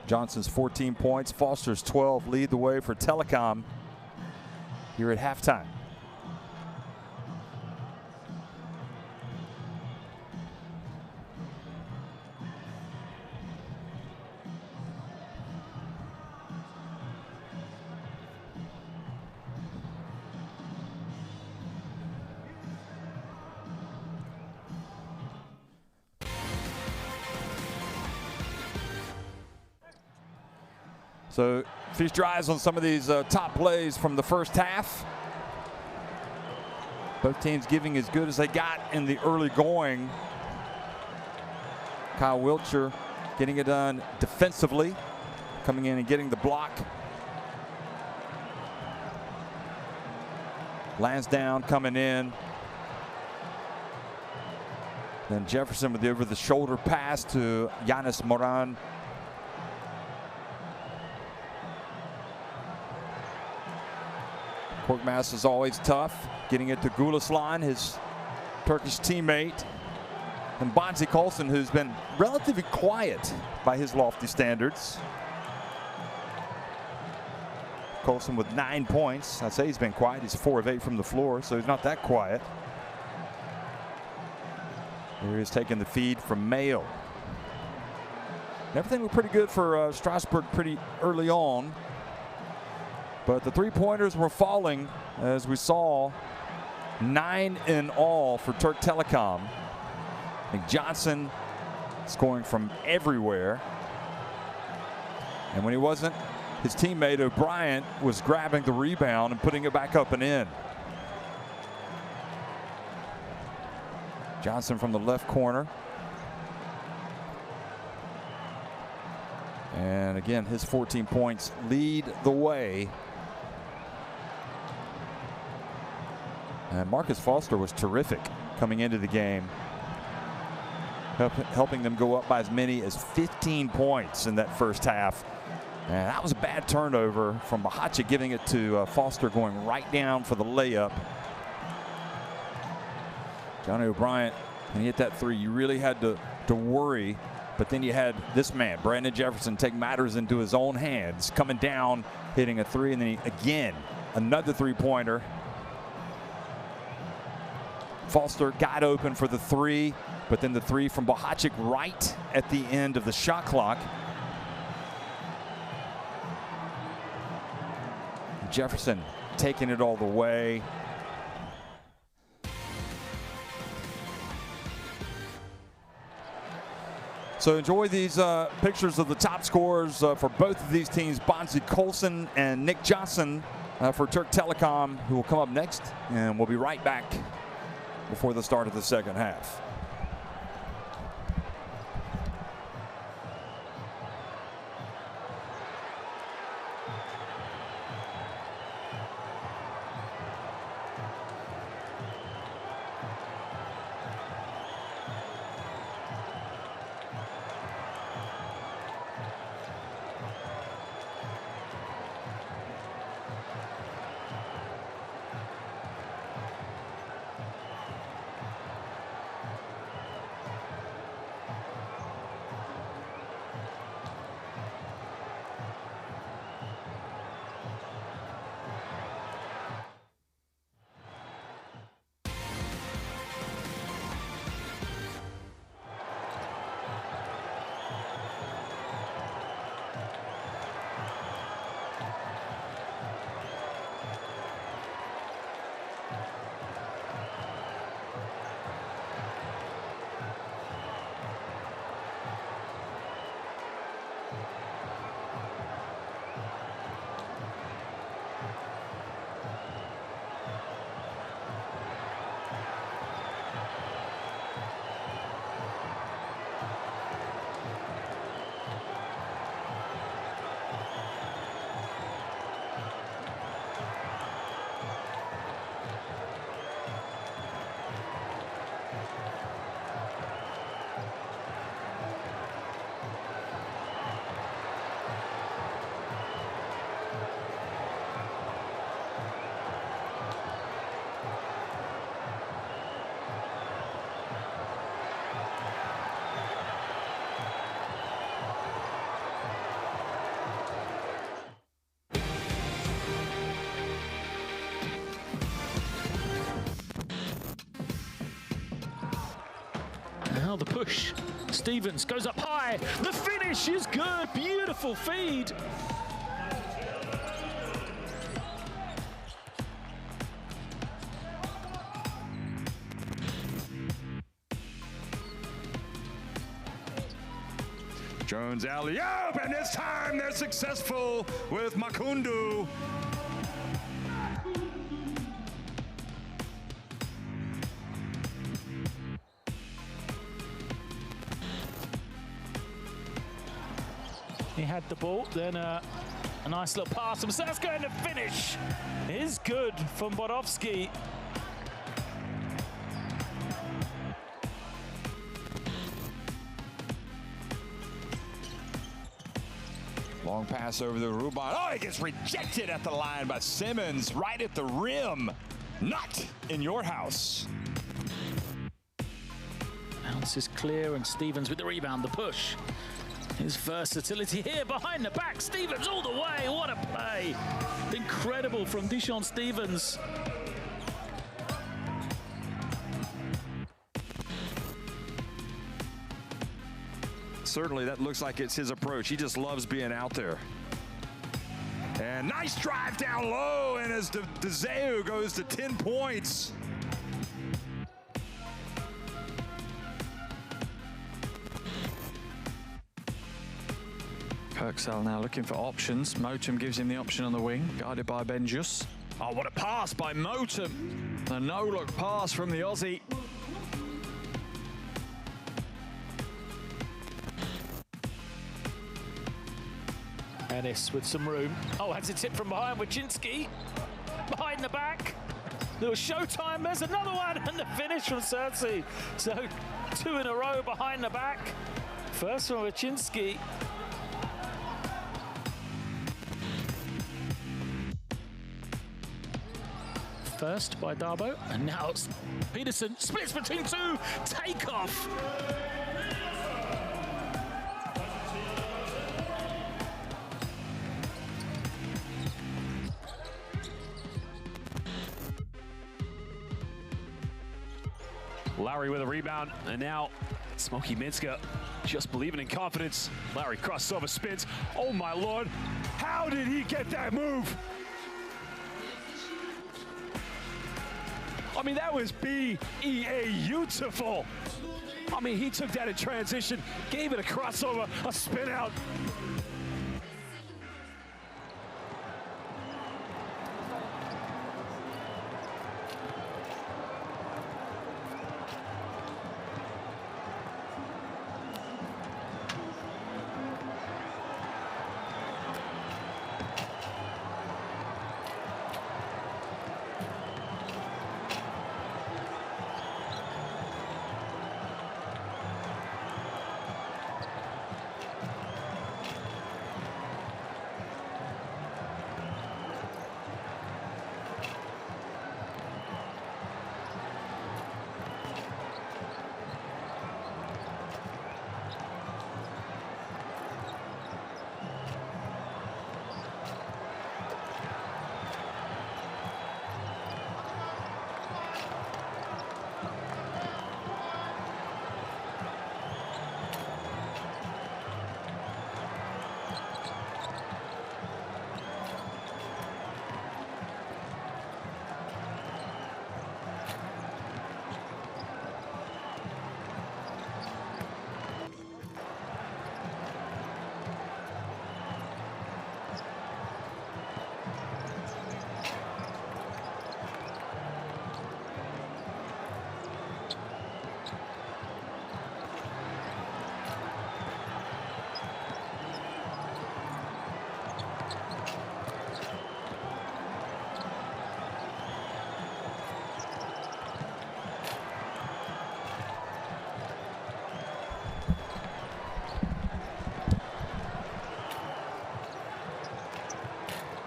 Johnson's 14 points, Foster's 12 lead the way for Telekom here at halftime. So feast your eyes on some of these top plays from the first half. Both teams giving as good as they got in the early going. Kyle Wiltshire getting it done defensively, coming in and getting the block. Lansdowne coming in. Then Jefferson with the over-the-shoulder pass to Giannis Moran. Korkmaz is always tough, getting it to Gulaslan, his Turkish teammate. And Bonzi Colson, who's been relatively quiet by his lofty standards. Colson with 9 points. I'd say he's been quiet. He's 4 of 8 from the floor, so he's not that quiet. Here he's taking the feed from Mayo. Everything looked pretty good for Strasbourg pretty early on. But the three-pointers were falling, as we saw. 9 in all for Türk Telekom. I think Johnson scoring from everywhere. And when he wasn't, his teammate O'Brien was grabbing the rebound and putting it back up and in. Johnson from the left corner. And again, his 14 points lead the way. And Marcus Foster was terrific coming into the game, helping them go up by as many as 15 points in that first half. And that was a bad turnover from Bahacha, giving it to Foster, going right down for the layup. Johnny O'Brien, when he hit that three, you really had to worry. But then you had this man, Brandon Jefferson, take matters into his own hands, coming down, hitting a three, and then again, another three-pointer. Foster got open for the three, but then the three from Bahacic right at the end of the shot clock. Jefferson taking it all the way. So enjoy these pictures of the top scorers for both of these teams, Bonzi Colson and Nick Johnson for Türk Telekom, who will come up next. And we'll be right back before the start of the second half. Now the push. Stevens goes up high. The finish is good. Beautiful feed. Jones alley-oop, and this time they're successful with Makundu. He had the ball, then a nice little pass from Sasko, and the finish is good from Bodovsky. Long pass over the Ruban. Oh, it gets rejected at the line by Simmons, right at the rim. Not in your house. Bounce is clear, and Stevens with the rebound, the push. His versatility here behind the back. Stevens all the way. What a play. Incredible from Dishon Stevens. Certainly that looks like it's his approach. He just loves being out there. And nice drive down low, and as DeZeu goes to 10 points. Kirksell now looking for options. Motum gives him the option on the wing, guarded by Benjus. Oh, what a pass by Motum. A no-look pass from the Aussie. Ennis with some room. Oh, has it tipped from behind. Wachinski behind the back. Little showtime. There's another one, and the finish from Cersei. So 2 in a row behind the back. First from Wachinski. First by Darbo, and now it's Peterson. Splits between 2. Takeoff. Lowry with a rebound, and now Smokey Minska just believing in confidence. Lowry crosses over, spins. Oh my Lord, how did he get that move? I mean, that was beautiful. I mean, he took that in transition, gave it a crossover, a spin out.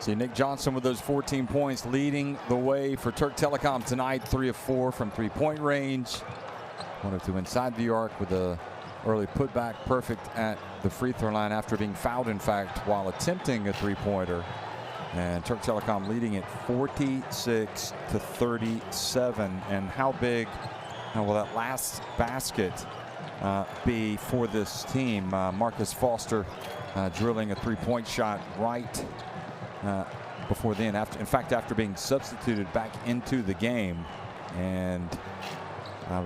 See Nick Johnson with those 14 points leading the way for Türk Telekom tonight. 3 of 4 from three-point range. 1 of 2 inside the arc with a early putback. Perfect at the free throw line after being fouled, in fact, while attempting a three-pointer. And Türk Telekom leading it 46-37. And how big will that last basket be for this team? Marcus Foster drilling a three-point shot right before then. In fact, after being substituted back into the game, and a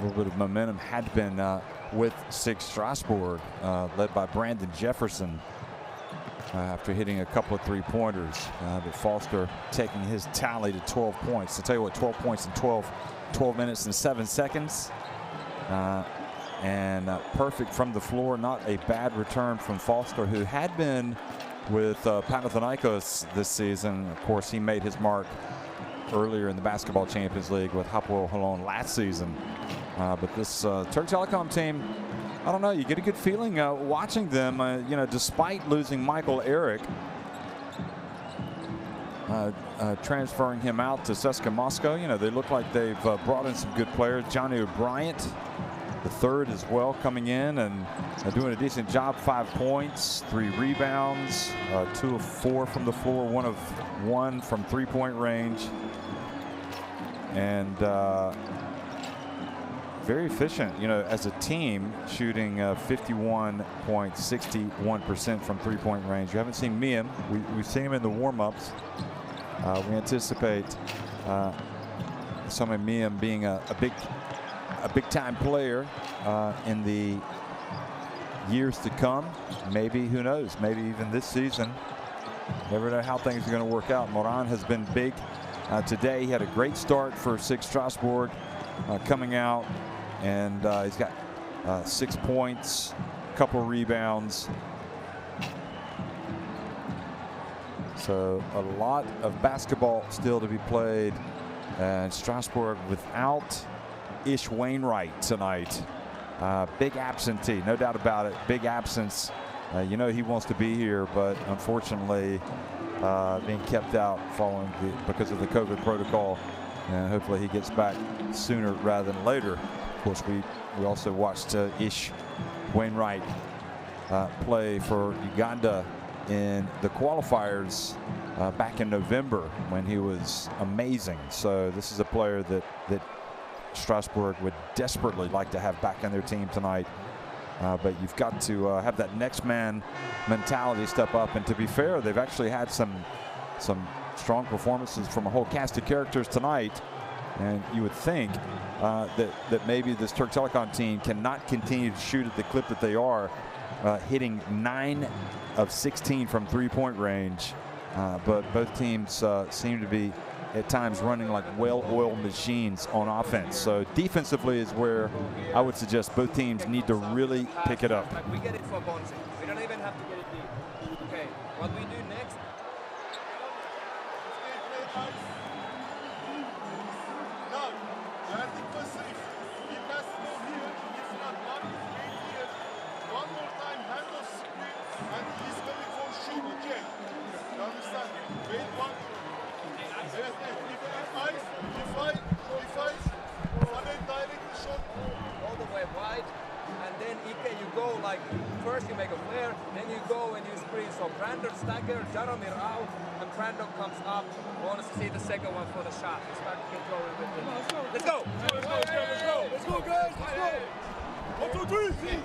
little bit of momentum had been with SIG Strasbourg, led by Brandon Jefferson, after hitting a couple of three-pointers. But Foster taking his tally to 12 points. I'll tell you what, 12 points in 12 minutes and 7 seconds. And perfect from the floor. Not a bad return from Foster, who had been with Panathinaikos this season. Of course, he made his mark earlier in the Basketball Champions League with Hapoel Holon last season. But this Türk Telekom team, I don't know, you get a good feeling watching them, you know, despite losing Michael Eric, transferring him out to CSKA Moscow. You know, they look like they've brought in some good players. Johnny Bryant, the third as well, coming in and doing a decent job. 5 points, 3 rebounds, 2 of 4 from the floor, 1 of 1 from three-point range, and very efficient, you know, as a team, shooting 51.61% from three-point range. You haven't seen Miem. We've seen him in the warm-ups. We anticipate some of Miem being a big-time player in the years to come. Maybe, who knows, maybe even this season. Never know how things are going to work out. Moran has been big today. He had a great start for SIG Strasbourg coming out, and he's got 6 points, a couple rebounds. So a lot of basketball still to be played. And Strasbourg without Ish Wainwright tonight. Big absentee, no doubt about it. Big absence. You know he wants to be here, but unfortunately being kept out because of the COVID protocol. And hopefully he gets back sooner rather than later. Of course, we also watched Ish Wainwright play for Uganda in the qualifiers back in November when he was amazing. So this is a player that Strasbourg would desperately like to have back on their team tonight. But you've got to have that next man mentality step up. And to be fair, they've actually had some strong performances from a whole cast of characters tonight. And you would think that maybe this Türk Telekom team cannot continue to shoot at the clip that they are, hitting 9 of 16 from three-point range. But both teams seem to be at times running like well-oiled machines on offense. So defensively is where I would suggest both teams need to really pick it up. We get it for bouncing. We don't even have to get it deep. Okay, what we do next? Now, landing facility. He has to go here. If not, one is made here. One more time, hand off screen, and he's coming for shoot. Okay. You understand? Wait one. Yes, if I directly shot All the way wide, and then Ike, you go like, first you make a flare, then you go and you screen. So Brandon stagger, Jaromir out, and Brandon comes up. I want us to see the second one for the shot. We start controlling with it. Let's go! let's go, guys, let's go. 1, 2, 3.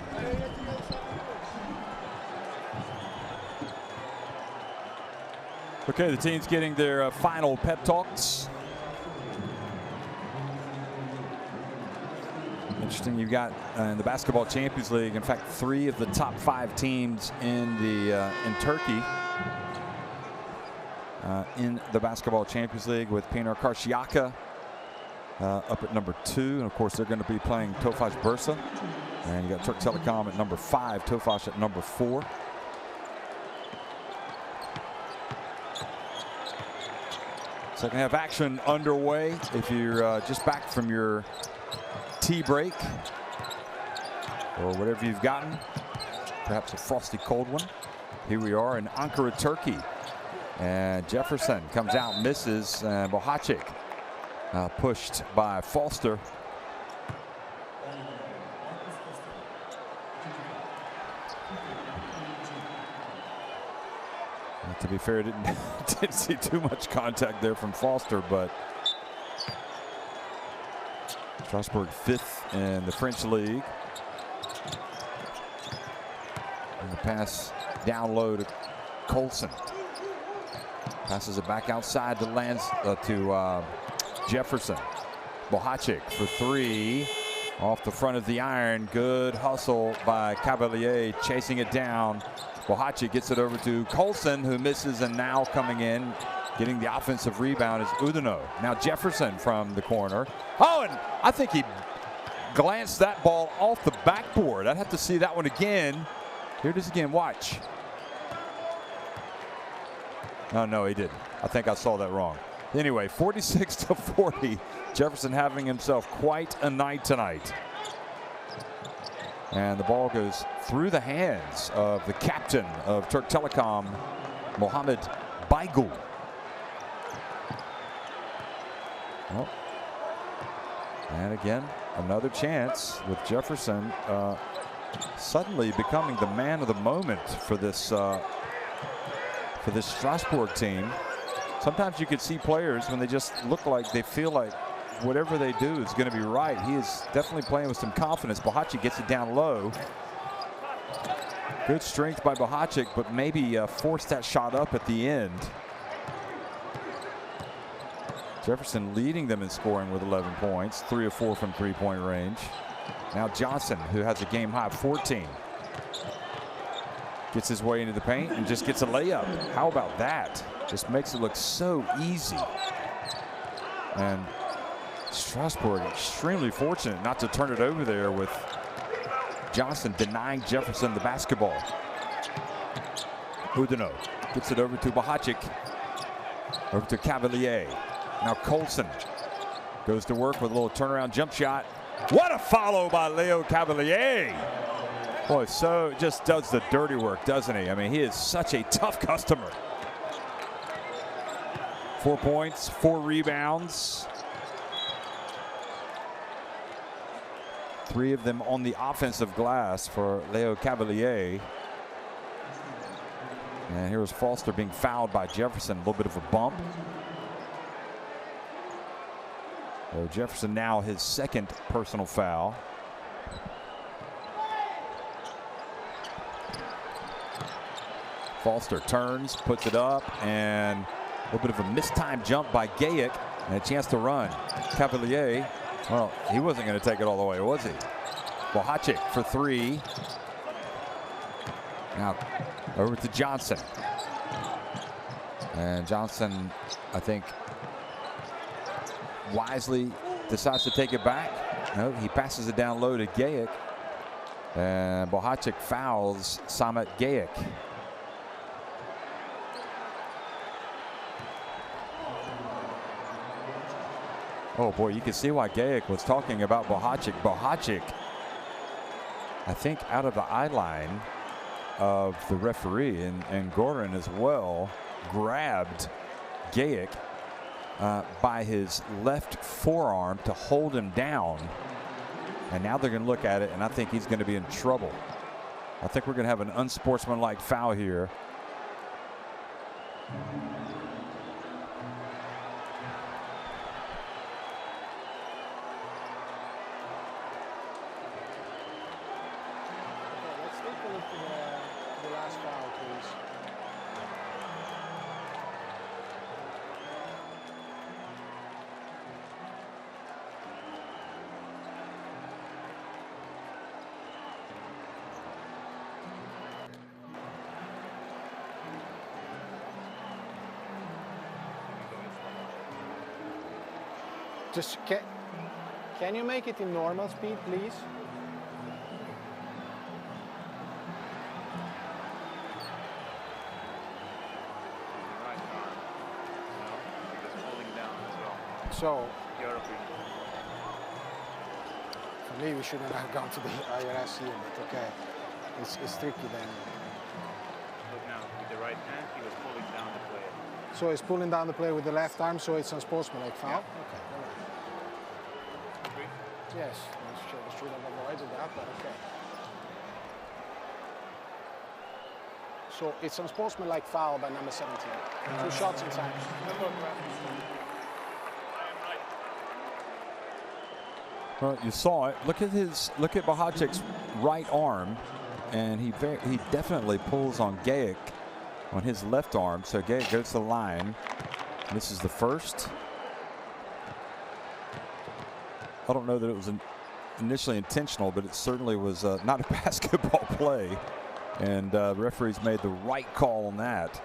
Okay, the team's getting their final pep talks. Interesting, you've got in the Basketball Champions League, in fact, 3 of the top 5 teams in Turkey in the Basketball Champions League, with Pınar Karşıyaka up at number 2, and of course they're going to be playing Tofaş Bursa. And you got Türk Telekom at number 5, Tofaş at number 4. Second half action underway. If you're just back from your tea break or whatever you've gotten, perhaps a frosty cold one, here we are in Ankara, Turkey. And Jefferson comes out, misses, and Bohacik pushed by Foster. To be fair, didn't see too much contact there from Foster, but Strasbourg 5th in the French league. And the pass down low to Colson. Passes it back outside to Jefferson. Bohacik for 3. Off the front of the iron. Good hustle by Cavalier, chasing it down. Bohacik gets it over to Colson, who misses, and now coming in, getting the offensive rebound is Udino. Now Jefferson from the corner. Oh, and I think he glanced that ball off the backboard. I'd have to see that one again. Here it is again, watch. No, he didn't. I think I saw that wrong. Anyway, 46-40. Jefferson having himself quite a night tonight. And the ball goes through the hands of the captain of Türk Telekom, Muhammed Baygul. Well, and again, another chance with Jefferson suddenly becoming the man of the moment for this Strasbourg team. Sometimes you could see players when they just look like they feel like whatever they do is going to be right. He is definitely playing with some confidence. Bohacik gets it down low. Good strength by Bohacik, but maybe forced that shot up at the end. Jefferson leading them in scoring with 11 points, 3 of 4 from three-point range. Now Johnson, who has a game-high 14. Gets his way into the paint and just gets a layup. How about that? Just makes it look so easy. And Strasbourg extremely fortunate not to turn it over there, with Johnson denying Jefferson the basketball. Udino gets it over to Bohacik. Over to Cavalier. Now Colson goes to work with a little turnaround jump shot. What a follow by Leo Cavalier. Boy, so just does the dirty work, doesn't he? I mean, he is such a tough customer. 4 points, 4 rebounds. 3 of them on the offensive glass for Leo Cavalier. And here's Foster being fouled by Jefferson. A little bit of a bump. So Jefferson now his 2nd personal foul. Foster turns, puts it up, and a little bit of a mistimed jump by Gayic. And a chance to run. Cavalier, well, he wasn't going to take it all the way, was he? Bohacic for three. Now over to Johnson. And Johnson, I think, wisely decides to take it back. No, he passes it down low to Gajic. And Bohacic fouls Samet Gajic. Oh boy, you can see why Gajic was talking about Bohacic. Bohacic, I think, out of the eye line of the referee, and Goran as well, grabbed Gajic by his left forearm to hold him down. And now they're going to look at it, and I think he's going to be in trouble. I think we're going to have an unsportsmanlike foul here. Let's take a look at the last foul, please. Just can you make it in normal speed, please? So, for me, we shouldn't have gone to the IRS here, but okay, it's tricky then. Look now, with the right hand, he was pulling down the player. So he's pulling down the player with the left arm, so it's unsportsmanlike foul? Yeah. Okay, all right. Agree? Yes, I should have avoided that, but okay. So it's unsportsmanlike foul by number 17. 2 shots in time. Well, you saw it. Look at Bohacic's right arm, and he definitely pulls on Gajic on his left arm. So Gajic goes to the line. This is the first. I don't know that it was initially intentional, but it certainly was not a basketball play. And the referees made the right call on that.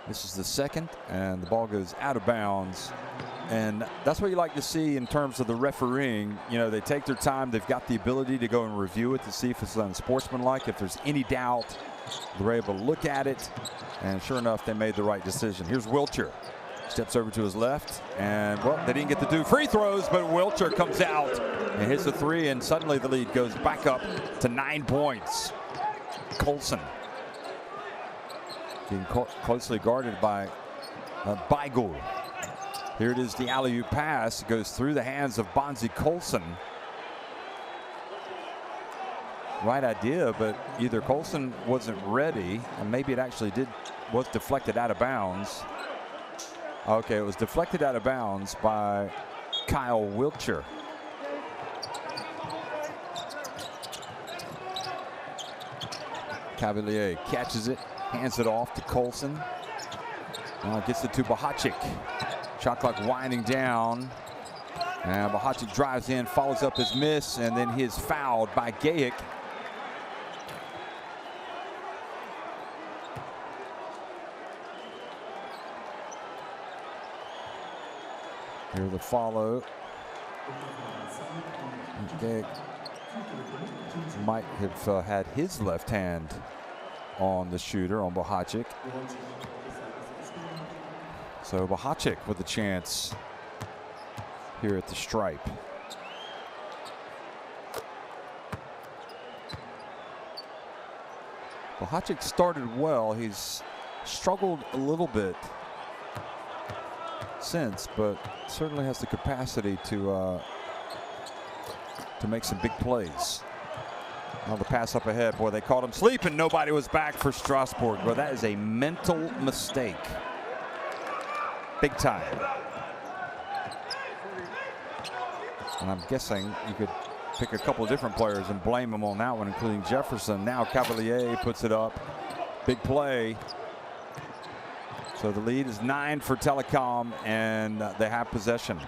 This is the second, and the ball goes out of bounds. And that's what you like to see in terms of the refereeing. You know, they take their time. They've got the ability to go and review it to see if it's unsportsmanlike. If there's any doubt, they're able to look at it. And sure enough, they made the right decision. Here's Wiltshire. Steps over to his left, and well, they didn't get to do free throws, but Wiltshire comes out and hits a three, and suddenly the lead goes back up to 9 points. Colson being closely guarded by Baigul. Here it is, the alley-oop pass. It goes through the hands of Bonzi Colson. Right idea, but either Colson wasn't ready, and maybe it actually was deflected out of bounds. Okay, it was deflected out of bounds by Kyle Wiltshire. Cavalier catches it, hands it off to Colson. Now gets it to Bohacic. Shot clock winding down. And Bohacic drives in, follows up his miss, and then he is fouled by Gajic. Here the follow. Gajic might have had his left hand on the shooter, on Bohacic. So Bohacic with a chance here at the stripe. Bohacic started well. He's struggled a little bit since, but certainly has the capacity to make some big plays. Now the pass up ahead. Boy, they caught him sleeping. Nobody was back for Strasbourg. Well, that is a mental mistake. Big time. And I'm guessing you could pick a couple of different players and blame them on that one, including Jefferson. Now Cavalier puts it up. Big play. So the lead is 9 for Telecom, and they have possession.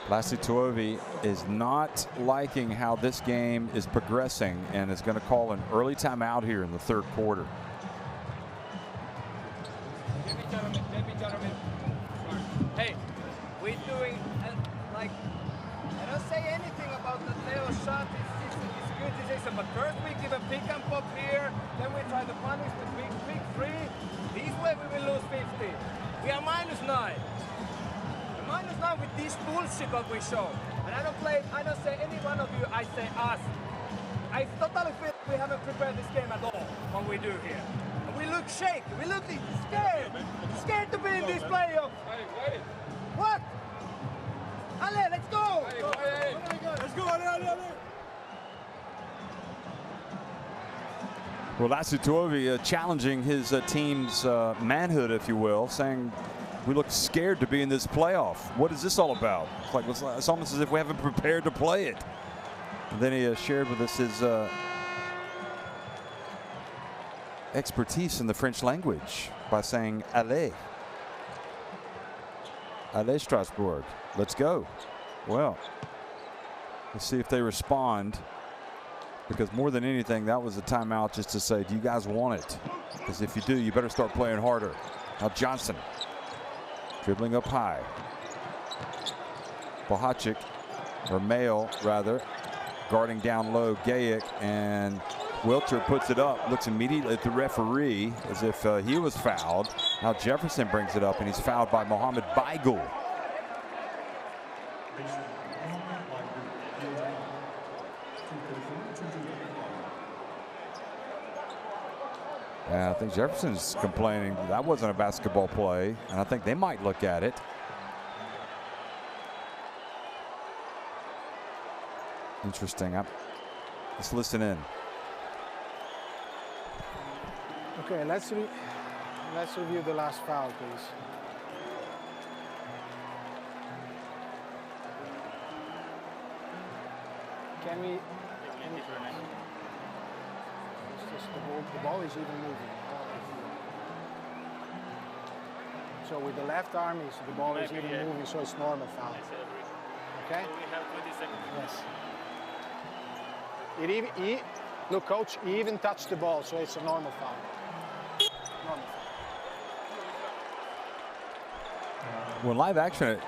Lassi Tuovi is not liking how this game is progressing and is going to call an early timeout here in the third quarter. Hey, we're doing like, I don't say anything about the Leo shot. It's good decision, but first we give a pick and pop here, then we try to punish the big three. This way we will lose 50. We are -9. -9 with this bullshit what we show. And I don't say any one of you, I say us. I totally feel we haven't prepared this game at all, what we do here. And we look shaky, we look scared. Scared to be in this playoff. What? Ale, let's go! Let's go, Ale. Well, Lassi Tuovi challenging his team's manhood, if you will, saying, we look scared to be in this playoff. What is this all about? It's almost as if we haven't prepared to play it. And then he shared with us his expertise in the French language by saying, Allez. Allez, Strasbourg. Let's go. Well, let's see if they respond. Because more than anything, that was a timeout just to say, do you guys want it? Because if you do, you better start playing harder. Now Johnson. Dribbling up high. Bohacic, or Mail rather, guarding down low. Gayic, and Wilcher puts it up. Looks immediately at the referee as if he was fouled. Now Jefferson brings it up, and he's fouled by Mohamed Baigul. I think Jefferson's complaining that wasn't a basketball play, and I think they might look at it. Interesting. Let's listen in. Okay, let's review the last foul, please. Can we? The ball is even moving. So with the left arm, the ball is even moving, so it's normal foul. Okay? So we have 20 seconds. Yes. Look, coach, he even touched the ball, so it's a normal foul. Normal foul. Well, live action,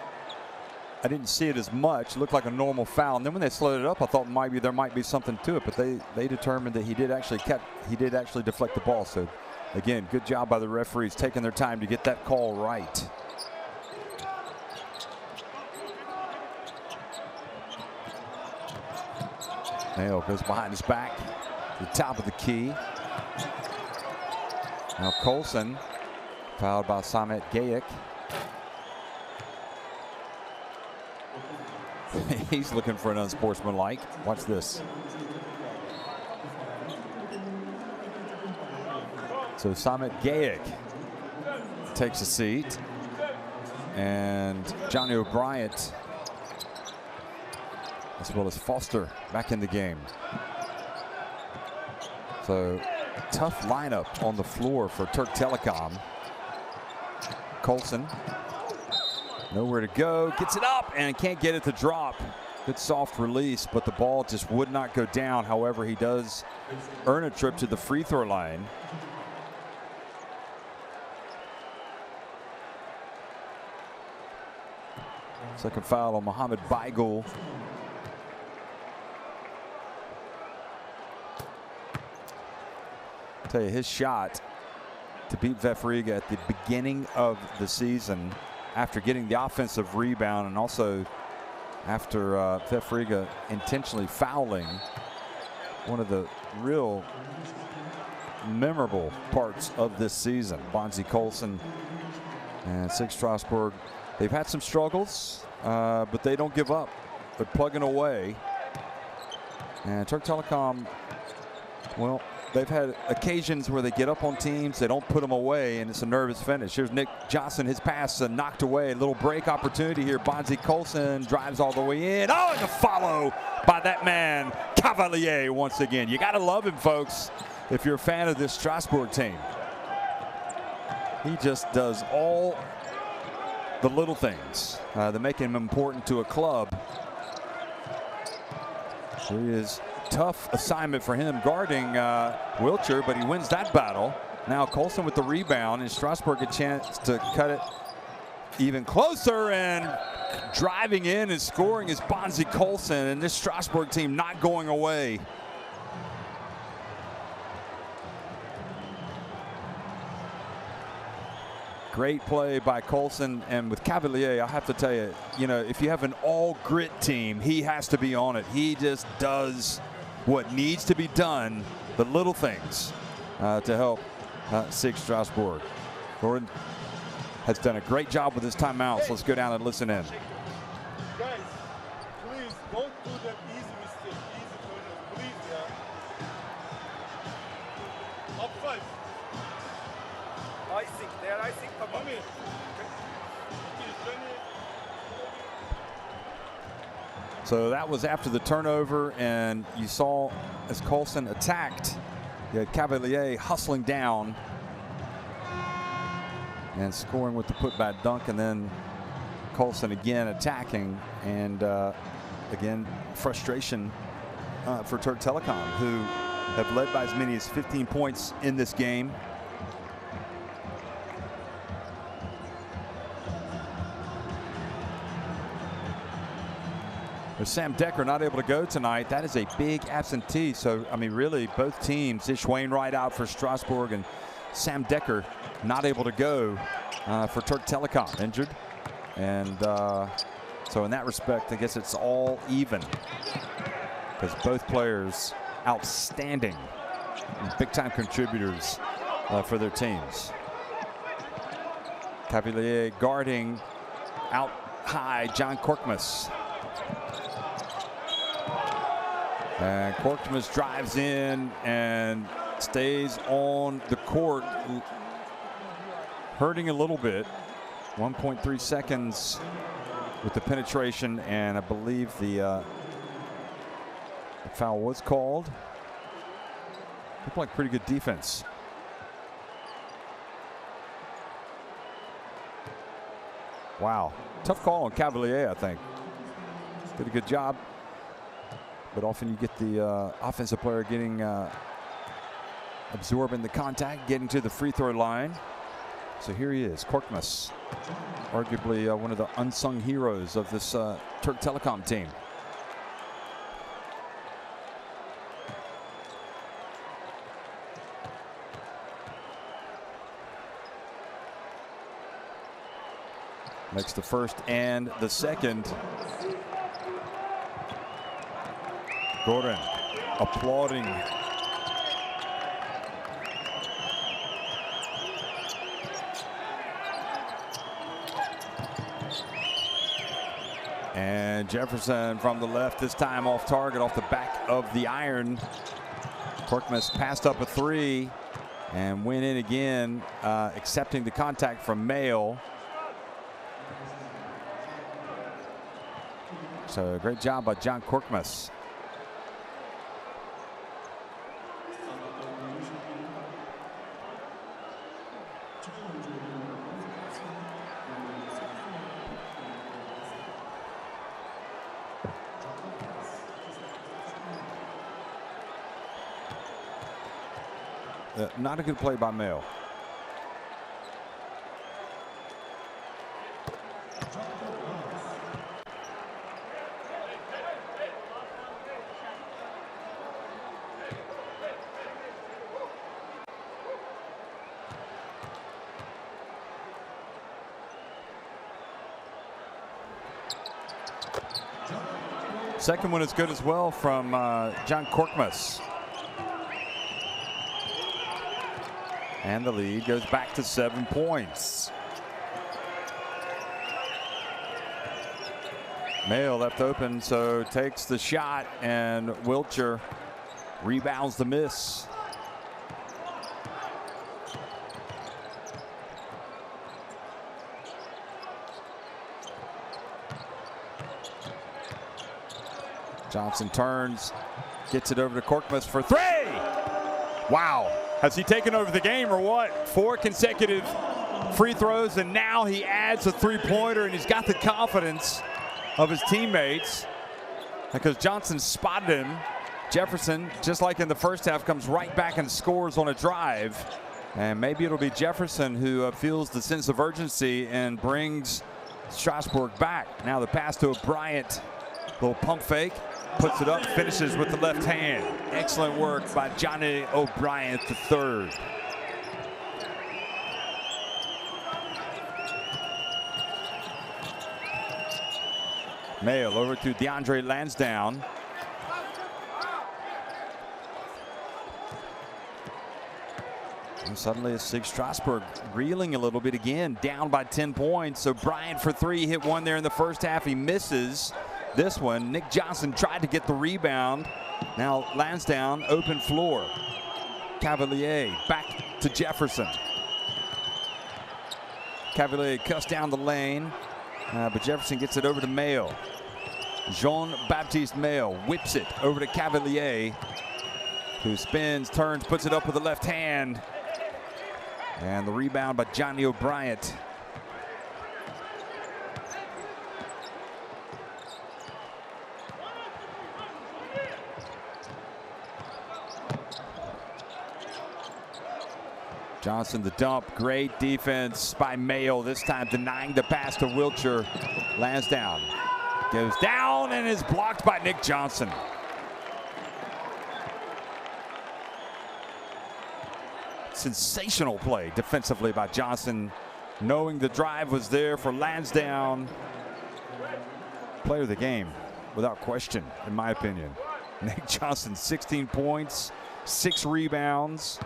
I didn't see it as much. It looked like a normal foul, and then when they slowed it up, I thought maybe there might be something to it. But they determined that he did actually deflect the ball. So again, good job by the referees taking their time to get that call right. Nail goes behind his back to the top of the key. Now Colson fouled by Samet Gayic. He's looking for an unsportsmanlike. Watch this. So Samet Gayic takes a seat, and Johnny O'Brien, as well as Foster, back in the game. So tough lineup on the floor for Türk Telekom. Colson. Nowhere to go, gets it up and can't get it to drop. Good soft release, but the ball just would not go down. However, he does earn a trip to the free throw line. Second foul on Mohamed Baigul. Tell you, his shot to beat Vefriga at the beginning of the season, after getting the offensive rebound and also after Vefriga intentionally fouling, one of the real memorable parts of this season. Bonzi Colson and SIG Strasbourg, they've had some struggles, but they don't give up. They're plugging away. And Türk Telekom, well, they've had occasions where they get up on teams, they don't put them away, and it's a nervous finish. Here's Nick Johnson, his pass knocked away. A little break opportunity here. Bonzi Colson drives all the way in. Oh, and the follow by that man, Cavalier, once again. You got to love him, folks, if you're a fan of this Strasbourg team. He just does all the little things that make him important to a club. Here he is. Tough assignment for him guarding Wiltshire, but he wins that battle. Now Colson with the rebound, and Strasbourg a chance to cut it even closer, and driving in and scoring is Bonzi Colson, and this Strasbourg team not going away. Great play by Colson, and with Cavalier, I have to tell you, if you have an all-grit team, he has to be on it. He just does what needs to be done, the little things, to help SIG Strasbourg. Gordon has done a great job with his timeouts. Let's go down and listen in. Guys, please don't do that easy mistake, easy turnover, please, yeah. Up 5. I think there, I think. Come in. So that was after the turnover, and you saw as Colson attacked, you had Cavalier hustling down and scoring with the putback dunk, and then Colson again attacking, and again frustration for Türk Telekom, who have led by as many as 15 points in this game. With Sam Decker not able to go tonight, that is a big absentee. So, I mean, really, both teams, Ish Wainwright out for Strasbourg and Sam Decker not able to go for Türk Telekom, injured. And so in that respect, I guess it's all even, because both players outstanding, big-time contributors for their teams. Cavalier guarding out high, John Korkmaz. And Korkmaz drives in and stays on the court, hurting a little bit. 1.3 seconds with the penetration, and I believe the foul was called. Looked like pretty good defense. Wow, tough call on Cavalier, I think. Did a good job. But often you get the offensive player getting absorbing the contact, getting to the free throw line. So here he is, Korkmaz, arguably one of the unsung heroes of this Türk Telekom team. Makes the first and the second. Gordon applauding. And Jefferson from the left, this time off target, off the back of the iron. Korkmaz passed up a three and went in again, accepting the contact from Mail. So great job by John Korkmaz. Not a good play by Mail. Second one is good as well from John Korkmaz. And the lead goes back to 7 points. Mail left open, so takes the shot, and Wiltshire rebounds the miss. Johnson turns, gets it over to Korkmaz for three. Wow. Has he taken over the game or what? 4 consecutive free throws, and now he adds a three-pointer, and he's got the confidence of his teammates because Johnson spotted him. Jefferson, just like in the first half, comes right back and scores on a drive. And maybe it'll be Jefferson who feels the sense of urgency and brings Strasbourg back. Now the pass to Bryant. Little pump fake. Puts it up, finishes with the left hand. Excellent work by Johnny O'Brien III. Mail over to DeAndre Lansdowne. And suddenly SIG Strasbourg reeling a little bit again, down by 10 points. So Bryant for 3, hit one there in the first half. He misses this one. Nick Johnson tried to get the rebound. Now Lansdowne, open floor. Cavalier back to Jefferson. Cavalier cuts down the lane, but Jefferson gets it over to Mayo. Jean-Baptiste Mayo whips it over to Cavalier, who spins, turns, puts it up with the left hand. And the rebound by Johnny O'Brien. Johnson the dump, great defense by Mayo, this time denying the pass to Wiltshire. Lansdowne goes down and is blocked by Nick Johnson. Sensational play defensively by Johnson, knowing the drive was there for Lansdowne. Player of the game, without question, in my opinion. Nick Johnson, 16 points, 6 rebounds.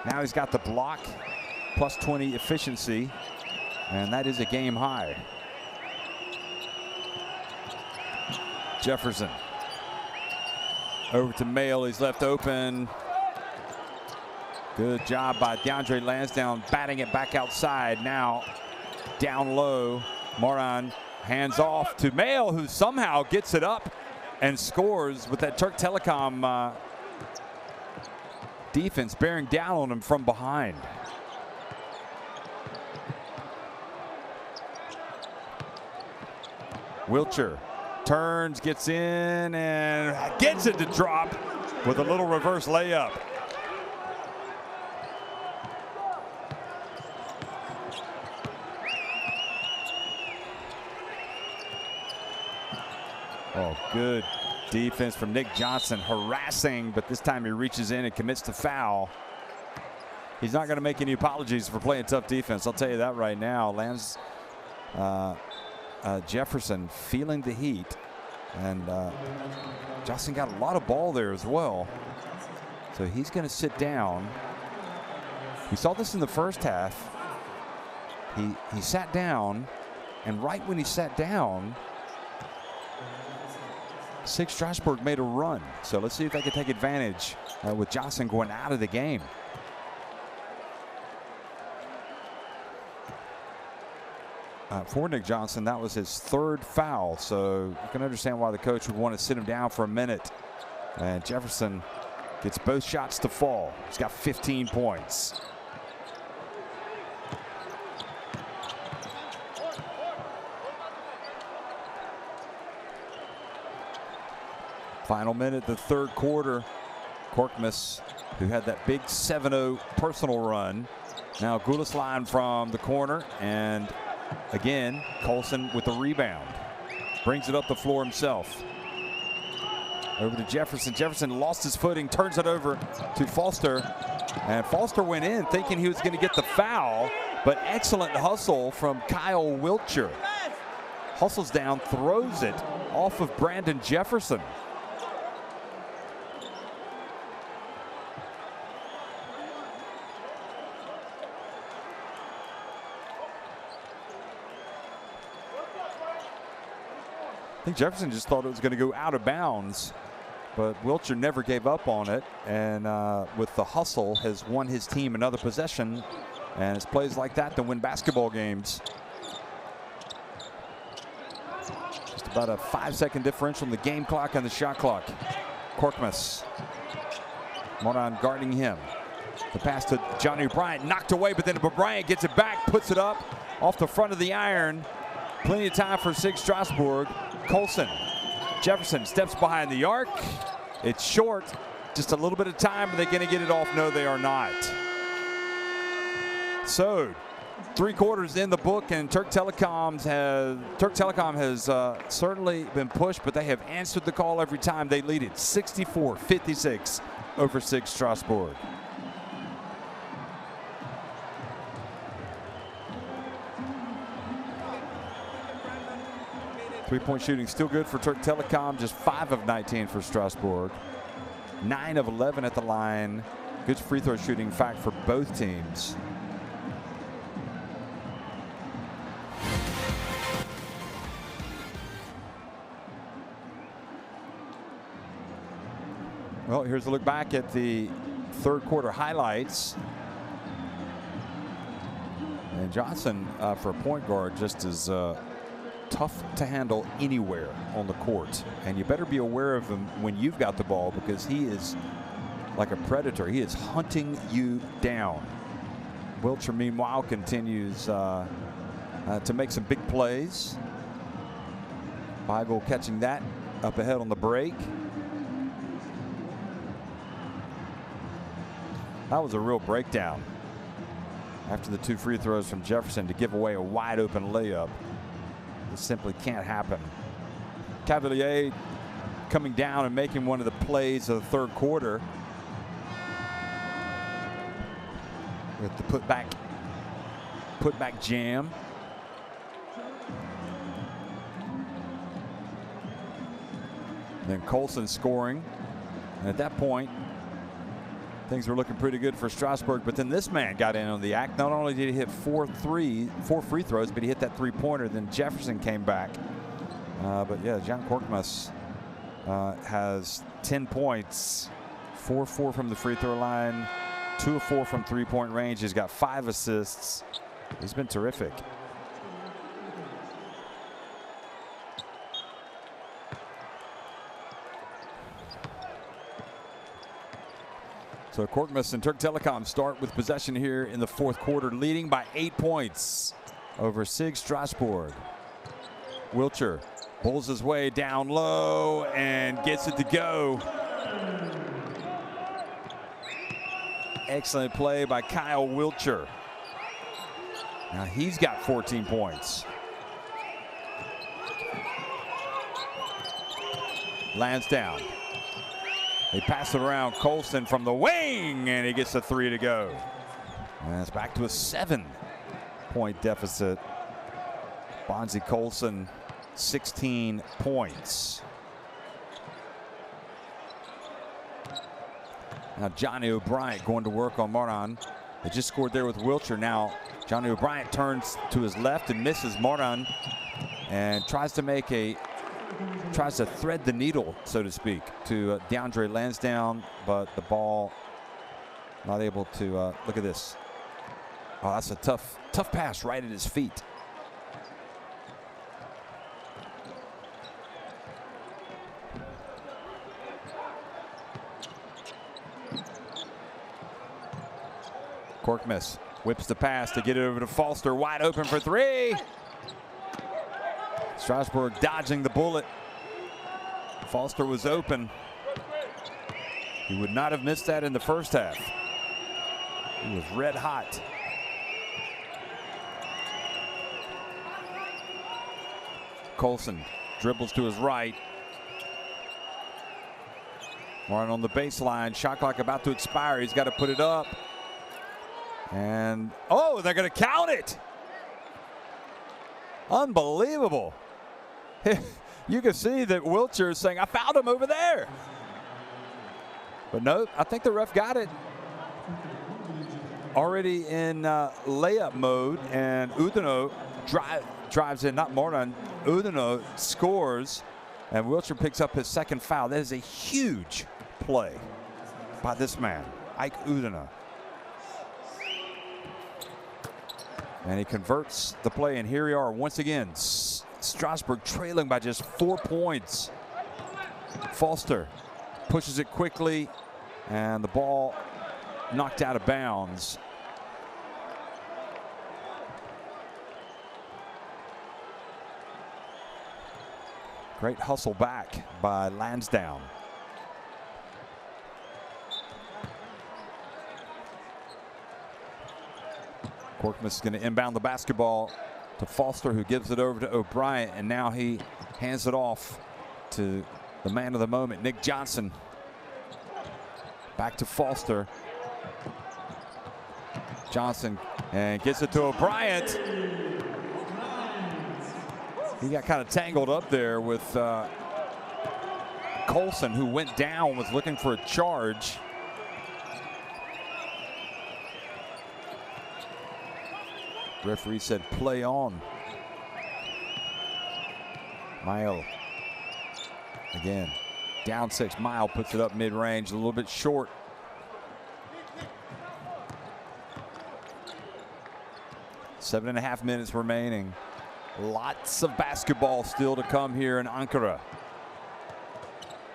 Now he's got the block, plus 20 efficiency, and that is a game high. Jefferson over to Mail, he's left open. Good job by DeAndre Lansdowne batting it back outside. Now down low, Moran hands off to Mail, who somehow gets it up and scores with that Türk Telekom defense bearing down on him from behind. Wiltshire turns, gets in, and gets it to drop with a little reverse layup. Oh, good defense from Nick Johnson, harassing, but this time he reaches in and commits to foul. He's not going to make any apologies for playing tough defense, I'll tell you that right now. Jefferson feeling the heat, and Johnson got a lot of ball there as well. So he's going to sit down. We saw this in the first half. He sat down, and right when he sat down, SIG Strasbourg made a run. So let's see if they can take advantage with Johnson going out of the game. For Nick Johnson, that was his 3rd foul. So you can understand why the coach would want to sit him down for a minute. And Jefferson gets both shots to fall. He's got 15 points. Final minute, the 3rd quarter. Korkmaz, who had that big 7-0 personal run. Now Gulislan from the corner, and again, Colson with the rebound. Brings it up the floor himself. Over to Jefferson. Jefferson lost his footing, turns it over to Foster. And Foster went in thinking he was going to get the foul, but excellent hustle from Kyle Wiltshire. Hustles down, throws it off of Brandon Jefferson. I think Jefferson just thought it was going to go out of bounds, but Wiltshire never gave up on it, and with the hustle has won his team another possession, and it's plays like that to win basketball games. Just about a 5-second differential in the game clock and the shot clock. Korkmaz. Moran guarding him. The pass to Johnny Bryant, knocked away, but then Bryant gets it back, puts it up off the front of the iron. Plenty of time for SIG Strasbourg. Colson. Jefferson steps behind the arc. It's short. Just a little bit of time. Are they going to get it off? No, they are not. So, 3 quarters in the book, and Türk Telekom has certainly been pushed, but they have answered the call every time. They lead it 64-56 over SIG Strasbourg. Three-point shooting still good for Türk Telekom, just 5 of 19 for Strasbourg. 9 of 11 at the line. Good free throw shooting, in fact, for both teams. Well, here's a look back at the third quarter highlights. And Johnson, for a point guard, just as tough to handle anywhere on the court. And you better be aware of him when you've got the ball, because he is like a predator. He is hunting you down. Wilcher, meanwhile, continues to make some big plays. Weigl catching that up ahead on the break. That was a real breakdown after the 2 free throws from Jefferson to give away a wide open layup. This simply can't happen. Cavalier coming down and making one of the plays of the third quarter with the putback jam. Then Colson scoring. And at that point, things were looking pretty good for Strasbourg, but then this man got in on the act. Not only did he hit 4 free throws, but he hit that 3-pointer. Then Jefferson came back. But yeah, Jan Korkmaz has 10 points, 4-4 from the free throw line, 2 of 4 from 3-point range. He's got 5 assists. He's been terrific. So Korkmaz and Türk Telekom start with possession here in the fourth quarter, leading by 8 points over SIG Strasbourg. Wilcher pulls his way down low and gets it to go. Excellent play by Kyle Wilcher. Now he's got 14 points. Lansdowne. They pass it around. Colson from the wing, and he gets a 3 to go. And it's back to a 7-point deficit. Bonzi Colson, 16 points. Now Johnny O'Bryant going to work on Moran. They just scored there with Wilcher. Now Johnny O'Bryant turns to his left and misses Moran, and tries to thread the needle, so to speak, to DeAndre Lansdowne, but the ball not able to look at this. Oh, that's a tough pass right at his feet. Korkmaz whips the pass to get it over to Foster, wide open for 3. Strasbourg dodging the bullet. Foster was open. He would not have missed that in the first half. He was red hot. Colson dribbles to his right. Moran on the baseline. Shot clock about to expire. He's got to put it up. And, oh, they're going to count it. Unbelievable. You can see that Wilcher is saying, I found him over there. But no, I think the ref got it. Already in layup mode, and Udino drives in, not Moran. Udino scores, and Wilcher picks up his second foul. That is a huge play by this man, Ike Udino. And he converts the play, and here we are once again. Strasbourg trailing by just 4 points. Foster pushes it quickly, and the ball knocked out of bounds. Great hustle back by Lansdowne. Korkmaz is going to inbound the basketball to Foster, who gives it over to O'Brien, and now he hands it off to the man of the moment, Nick Johnson. Back to Foster. Johnson and gets it to O'Brien. He got kind of tangled up there with Colson, who went down, was looking for a charge. Referee said play on. Mile again, down 6. Mile puts it up mid-range, a little bit short. Seven and a half minutes remaining. Lots of basketball still to come here in Ankara.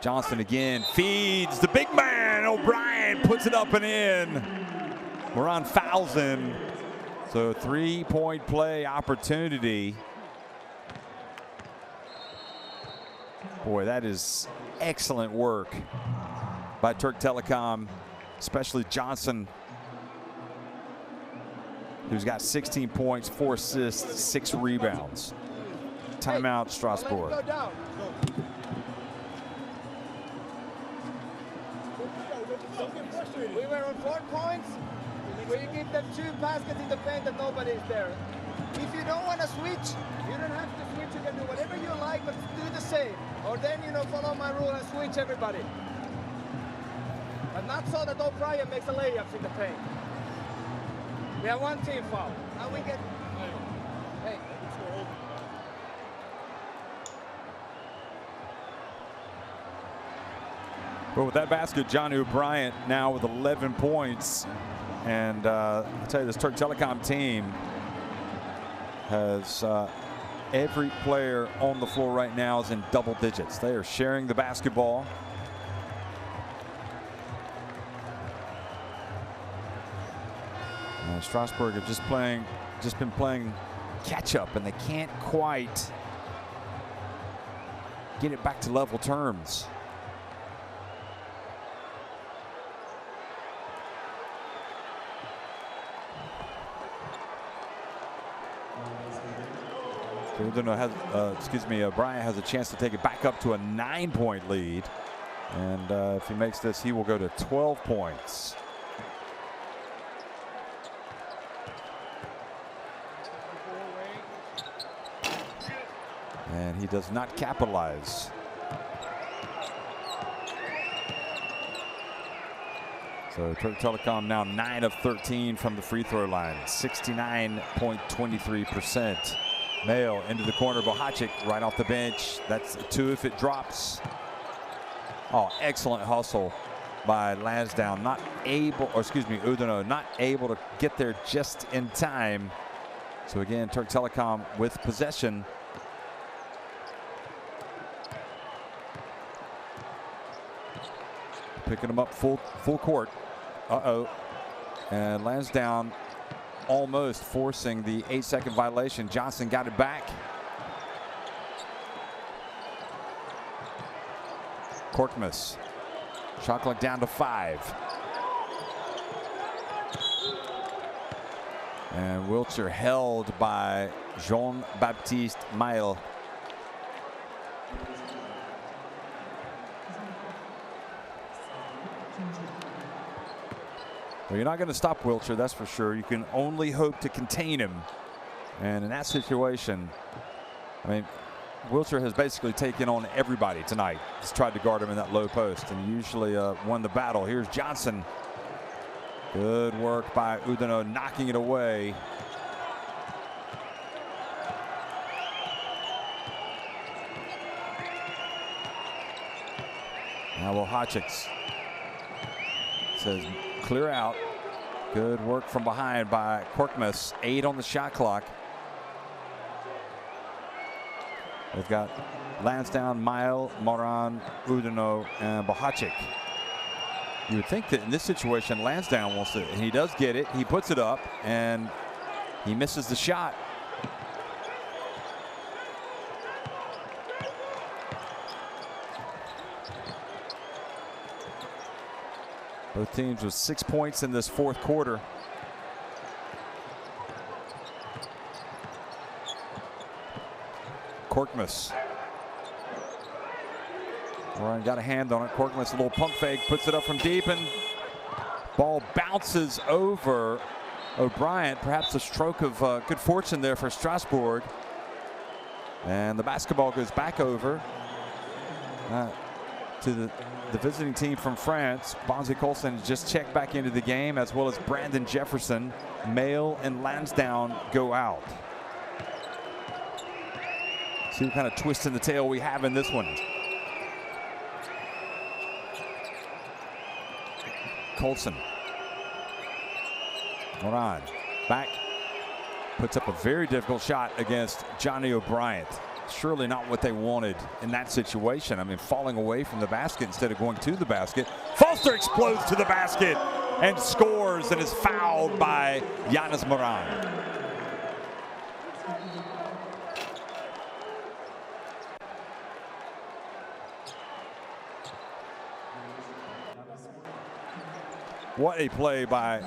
Johnson again feeds the big man. O'Brien puts it up and in. Moran fouls in. So 3-point play opportunity. Boy, that is excellent work by Türk Telekom, especially Johnson, who's got 16 points, 4 assists, 6 rebounds. Timeout, Strasbourg. We were on 4 points. We give them 2 baskets in the paint and nobody is there. If you don't want to switch, you don't have to switch. You can do whatever you like, but do the same. Or then, you know, follow my rule and switch everybody. But not so that O'Brien makes the layups in the paint. We have 1 team foul. Now we get... Hey. Well, with that basket, Johnny O'Brien now with 11 points. And I'll tell you, this Türk Telekom team has every player on the floor right now is in double digits. They are sharing the basketball. And Strasbourg have just been playing catch up, and they can't quite get it back to level terms. O'Brien has a chance to take it back up to a 9-point lead. And if he makes this, he will go to 12 points. And he does not capitalize. So Türk Telekom now 9 of 13 from the free throw line, 69.23%. Mail into the corner, Bohacic right off the bench. That's 2 if it drops. Oh, excellent hustle by Lansdowne. Udino not able to get there just in time. So again, Türk Telekom with possession. Picking them up full court. And Lansdowne almost forcing the 8-second violation. Johnson got it back. Korkmaz. Shot clock down to 5. And Wiltshire held by Jean-Baptiste Mail. Well, you're not going to stop Wiltshire, that's for sure. You can only hope to contain him. And in that situation, I mean, Wiltshire has basically taken on everybody tonight. He's tried to guard him in that low post and usually won the battle. Here's Johnson. Good work by Udino, knocking it away. Now Bohacic says clear out. Good work from behind by Korkmaz. 8 on the shot clock. They've got Lansdowne, Mile, Moran, Udino, and Bohacic. You would think that in this situation, Lansdowne wants it, and he does get it. He puts it up, and he misses the shot. Both teams with 6 points in this fourth quarter. Korkmaz. Warren got a hand on it. Korkmaz, a little pump fake, puts it up from deep, and ball bounces over O'Brien. Perhaps a stroke of good fortune there for Strasbourg. And the basketball goes back over to the visiting team from France. Bonzi Colson just checked back into the game, as well as Brandon Jefferson. Mail and Lansdowne go out. See what kind of twist in the tail we have in this one. Colson. Moran back. Puts up a very difficult shot against Johnny O'Brien. Surely not what they wanted in that situation. I mean, falling away from the basket instead of going to the basket. Foster explodes to the basket and scores, and is fouled by Yanis Moran. What a play by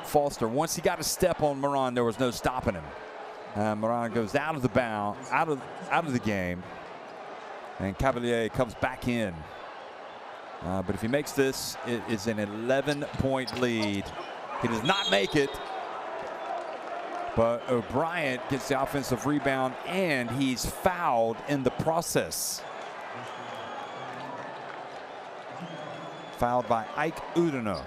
Foster. Once he got a step on Moran, there was no stopping him. Moran goes out of the bound, out of the game, and Cavalier comes back in. But if he makes this, it is an 11-point lead. He does not make it, but O'Brien gets the offensive rebound, and he's fouled in the process. Fouled by Ike Udino.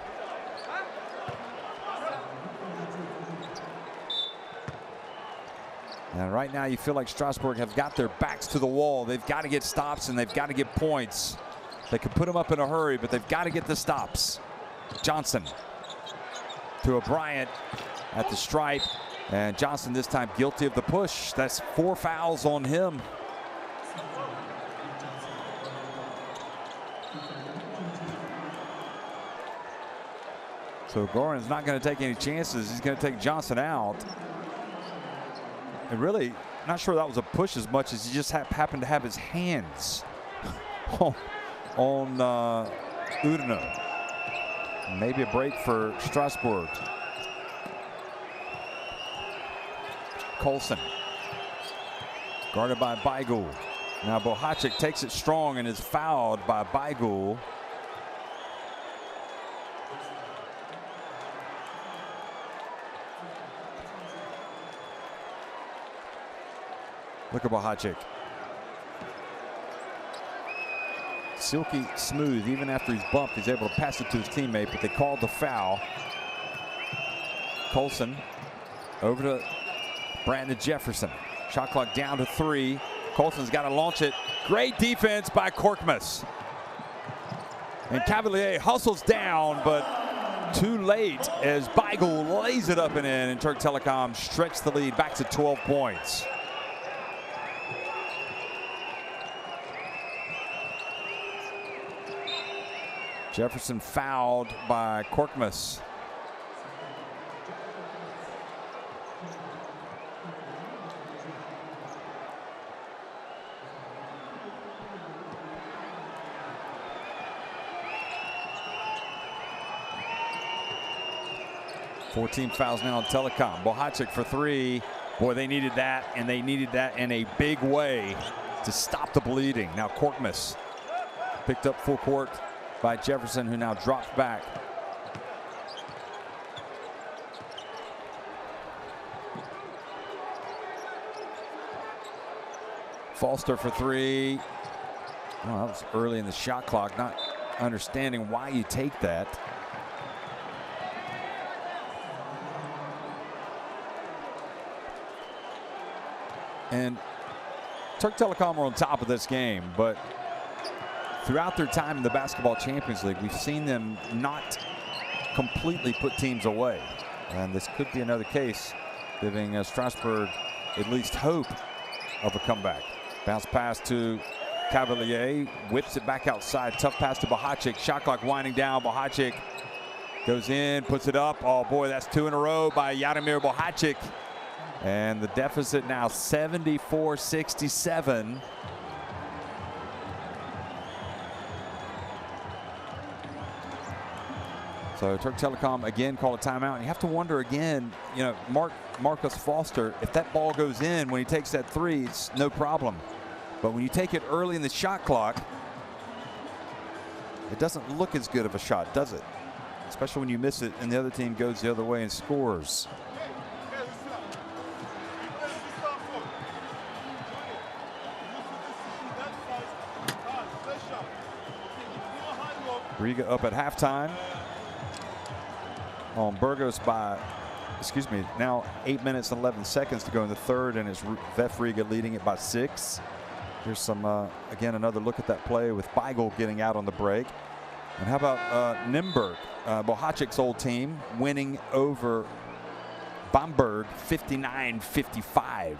And right now you feel like Strasbourg have got their backs to the wall. They've got to get stops, and they've got to get points. They can put them up in a hurry, but they've got to get the stops. Johnson to O'Brien at the stripe, and Johnson this time guilty of the push. That's 4 fouls on him. So Goran's not going to take any chances. He's going to take Johnson out. And really, not sure that was a push as much as he just happened to have his hands on Udino. Maybe a break for Strasbourg. Colson, guarded by Baigul. Now Bohacic takes it strong and is fouled by Baigul. Look at Bohacic. Silky smooth. Even after he's bumped, he's able to pass it to his teammate, but they called the foul. Colson over to Brandon Jefferson. Shot clock down to 3. Colson's got to launch it. Great defense by Korkmaz. And Cavalier hustles down, but too late as Baigul lays it up and in, and Türk Telekom stretched the lead back to 12 points. Jefferson fouled by Korkmaz. $14 fouls now on Telekom. Bohacic for 3. Boy, they needed that, and they needed that in a big way to stop the bleeding. Now Korkmaz picked up full court by Jefferson, who now drops back. Foster for 3. Well, that was early in the shot clock, not understanding why you take that. And Türk Telekom are on top of this game, but throughout their time in the Basketball Champions League, we've seen them not completely put teams away. And this could be another case, giving Strasbourg at least hope of a comeback. Bounce pass to Cavalier, whips it back outside. Tough pass to Bohacic. Shot clock winding down. Bohacic goes in, puts it up. Oh boy, that's 2 in a row by Jaromir Bohacic. And the deficit now 74-67. So Türk Telekom again call a timeout. And you have to wonder again, you know, Marcus Foster, if that ball goes in when he takes that three, it's no problem. But when you take it early in the shot clock, it doesn't look as good of a shot, does it? Especially when you miss it and the other team goes the other way and scores. Riga up at halftime on Burgos by, now 8 minutes and 11 seconds to go in the third, and it's VF Riga leading it by 6. Here's some, again, another look at that play with Beigel getting out on the break. And how about Nymburk, Bohacic's old team, winning over Bamberg 59-55.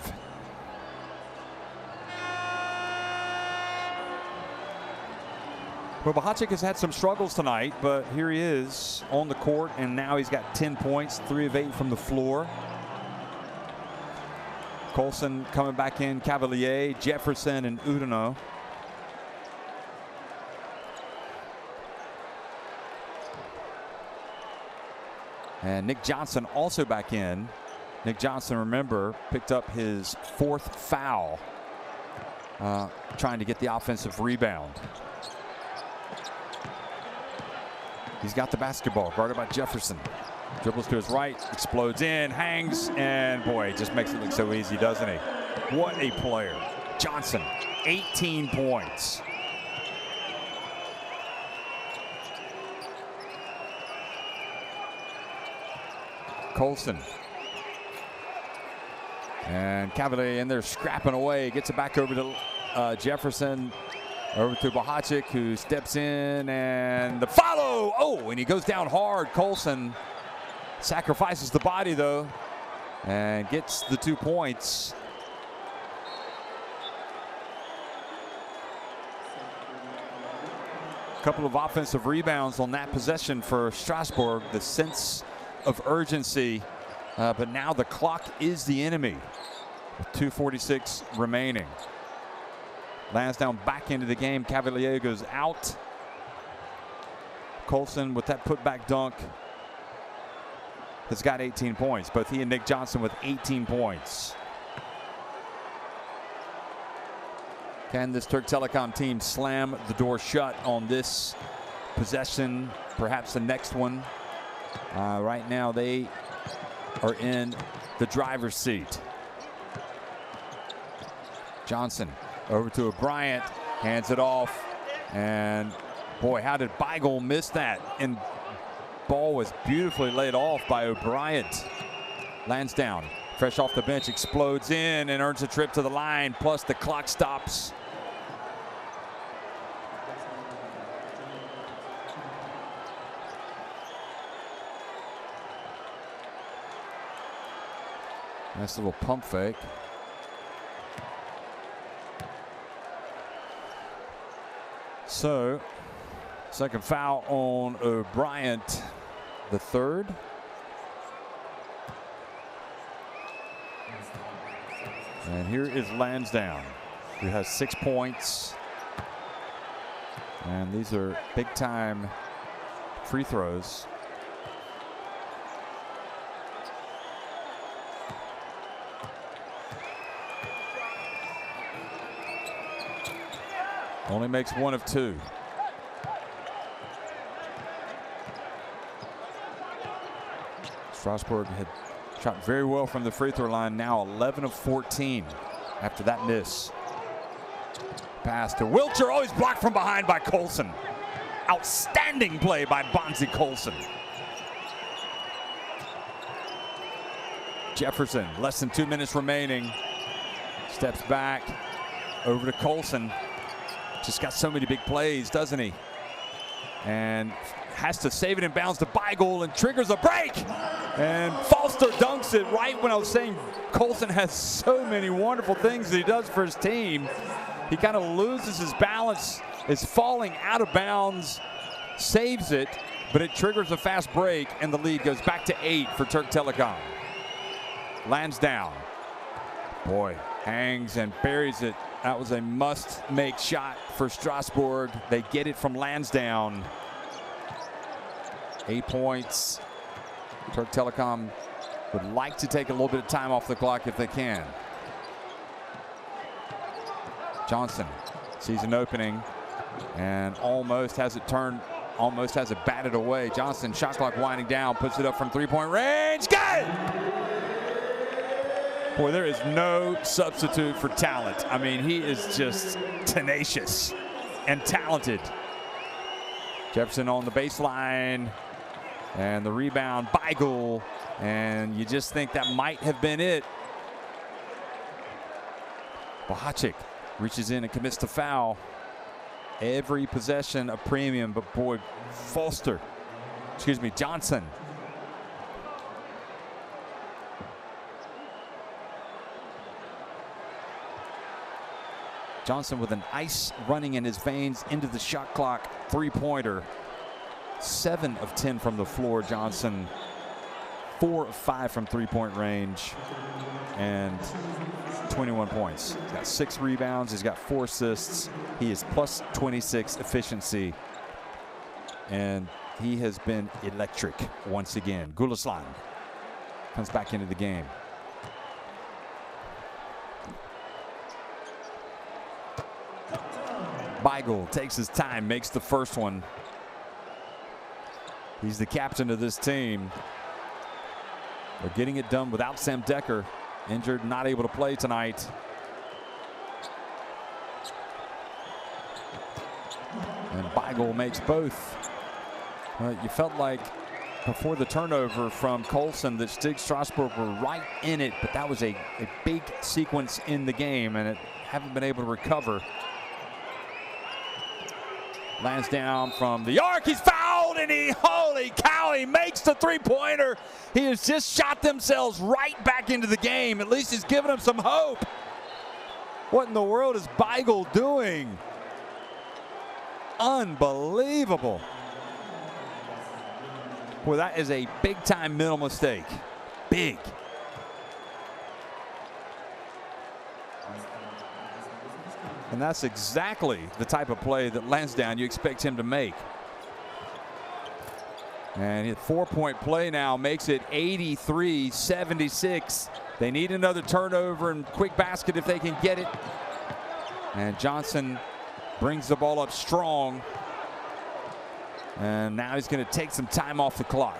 Well, Bohacic has had some struggles tonight, but here he is on the court, and now he's got 10 points, 3 of 8 from the floor. Colson coming back in, Cavalier, Jefferson, and Udino. And Nick Johnson also back in. Nick Johnson, remember, picked up his 4th foul, trying to get the offensive rebound. He's got the basketball, guarded by Jefferson. Dribbles to his right, explodes in, hangs, and boy, it just makes it look so easy, doesn't he? What a player. Johnson, 18 points. Colson. And Cavalier in there scrapping away, gets it back over to Jefferson. Over to Bohacic, who steps in, and the follow. Oh, and he goes down hard. Colson sacrifices the body, though, and gets the 2 points. A couple of offensive rebounds on that possession for Strasbourg. The sense of urgency, but now the clock is the enemy with 2:46 remaining. Lansdowne back into the game. Cavalier goes out. Colson with that putback dunk has got 18 points. Both he and Nick Johnson with 18 points. Can this Türk Telekom team slam the door shut on this possession, perhaps the next one? Right now they are in the driver's seat. Johnson over to O'Brien, hands it off, and boy, how did Beigel miss that? And ball was beautifully laid off by O'Brien. Lansdowne, fresh off the bench, explodes in and earns a trip to the line, plus the clock stops. Nice little pump fake. So, second foul on O'Brien, the 3rd. And here is Lansdowne, who has 6 points. And these are big time free throws. Only makes 1 of 2. Strasbourg had shot very well from the free throw line, now 11 of 14 after that miss. Pass to Wilcher, always blocked from behind by Colson. Outstanding play by Bonzi Colson. Jefferson, less than 2 minutes remaining. Steps back over to Colson. Just got so many big plays, doesn't he? And has to save it in bounds to Beigel and triggers a break. And Foster dunks it right when I was saying Colson has so many wonderful things that he does for his team. He kind of loses his balance, is falling out of bounds, saves it, but it triggers a fast break, and the lead goes back to 8 for Türk Telekom. Lansdowne, boy, hangs and buries it. That was a must-make shot for Strasbourg. They get it from Lansdowne. 8 points. Türk Telekom would like to take a little bit of time off the clock if they can. Johnson sees an opening and almost has it turned, almost has it batted away. Johnson, shot clock winding down, puts it up from three-point range. Good! Boy, there is no substitute for talent. I mean, he is just tenacious and talented. Jefferson on the baseline, and the rebound, Beigel, and you just think that might have been it. Bohacik reaches in and commits the foul. Every possession a premium, but boy, Johnson. Johnson with an ice running in his veins into the shot clock, three-pointer. 7 of 10 from the floor, Johnson. 4 of 5 from three-point range, and 21 points. He's got 6 rebounds. He's got 4 assists. He is plus 26 efficiency, and he has been electric once again. Gulaslan comes back into the game. Beigel takes his time, makes the first one. He's the captain of this team. They're getting it done without Sam Decker, injured, not able to play tonight. And Beigel makes both. You felt like before the turnover from Colson that SIG Strasbourg were right in it, but that was a big sequence in the game, and it haven't been able to recover. Lansdowne from the arc, he's fouled, and holy cow, he makes the three-pointer. He has just shot themselves right back into the game. At least he's given them some hope. What in the world is Beigel doing? Unbelievable. Well, that is a big-time mental mistake. Big. And that's exactly the type of play that Lansdowne you expect him to make. And his 4-point play now makes it 83-76. They need another turnover and quick basket if they can get it. And Johnson brings the ball up strong. And now he's going to take some time off the clock.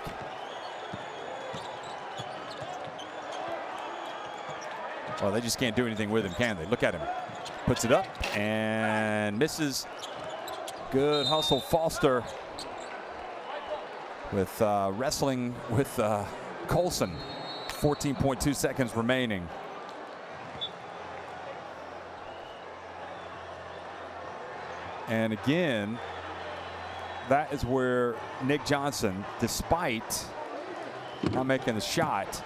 Well, they just can't do anything with him, can they? Look at him. Puts it up and misses. Good hustle, Foster, with wrestling with Colson. 14.2 seconds remaining. And again, that is where Nick Johnson, despite not making the shot,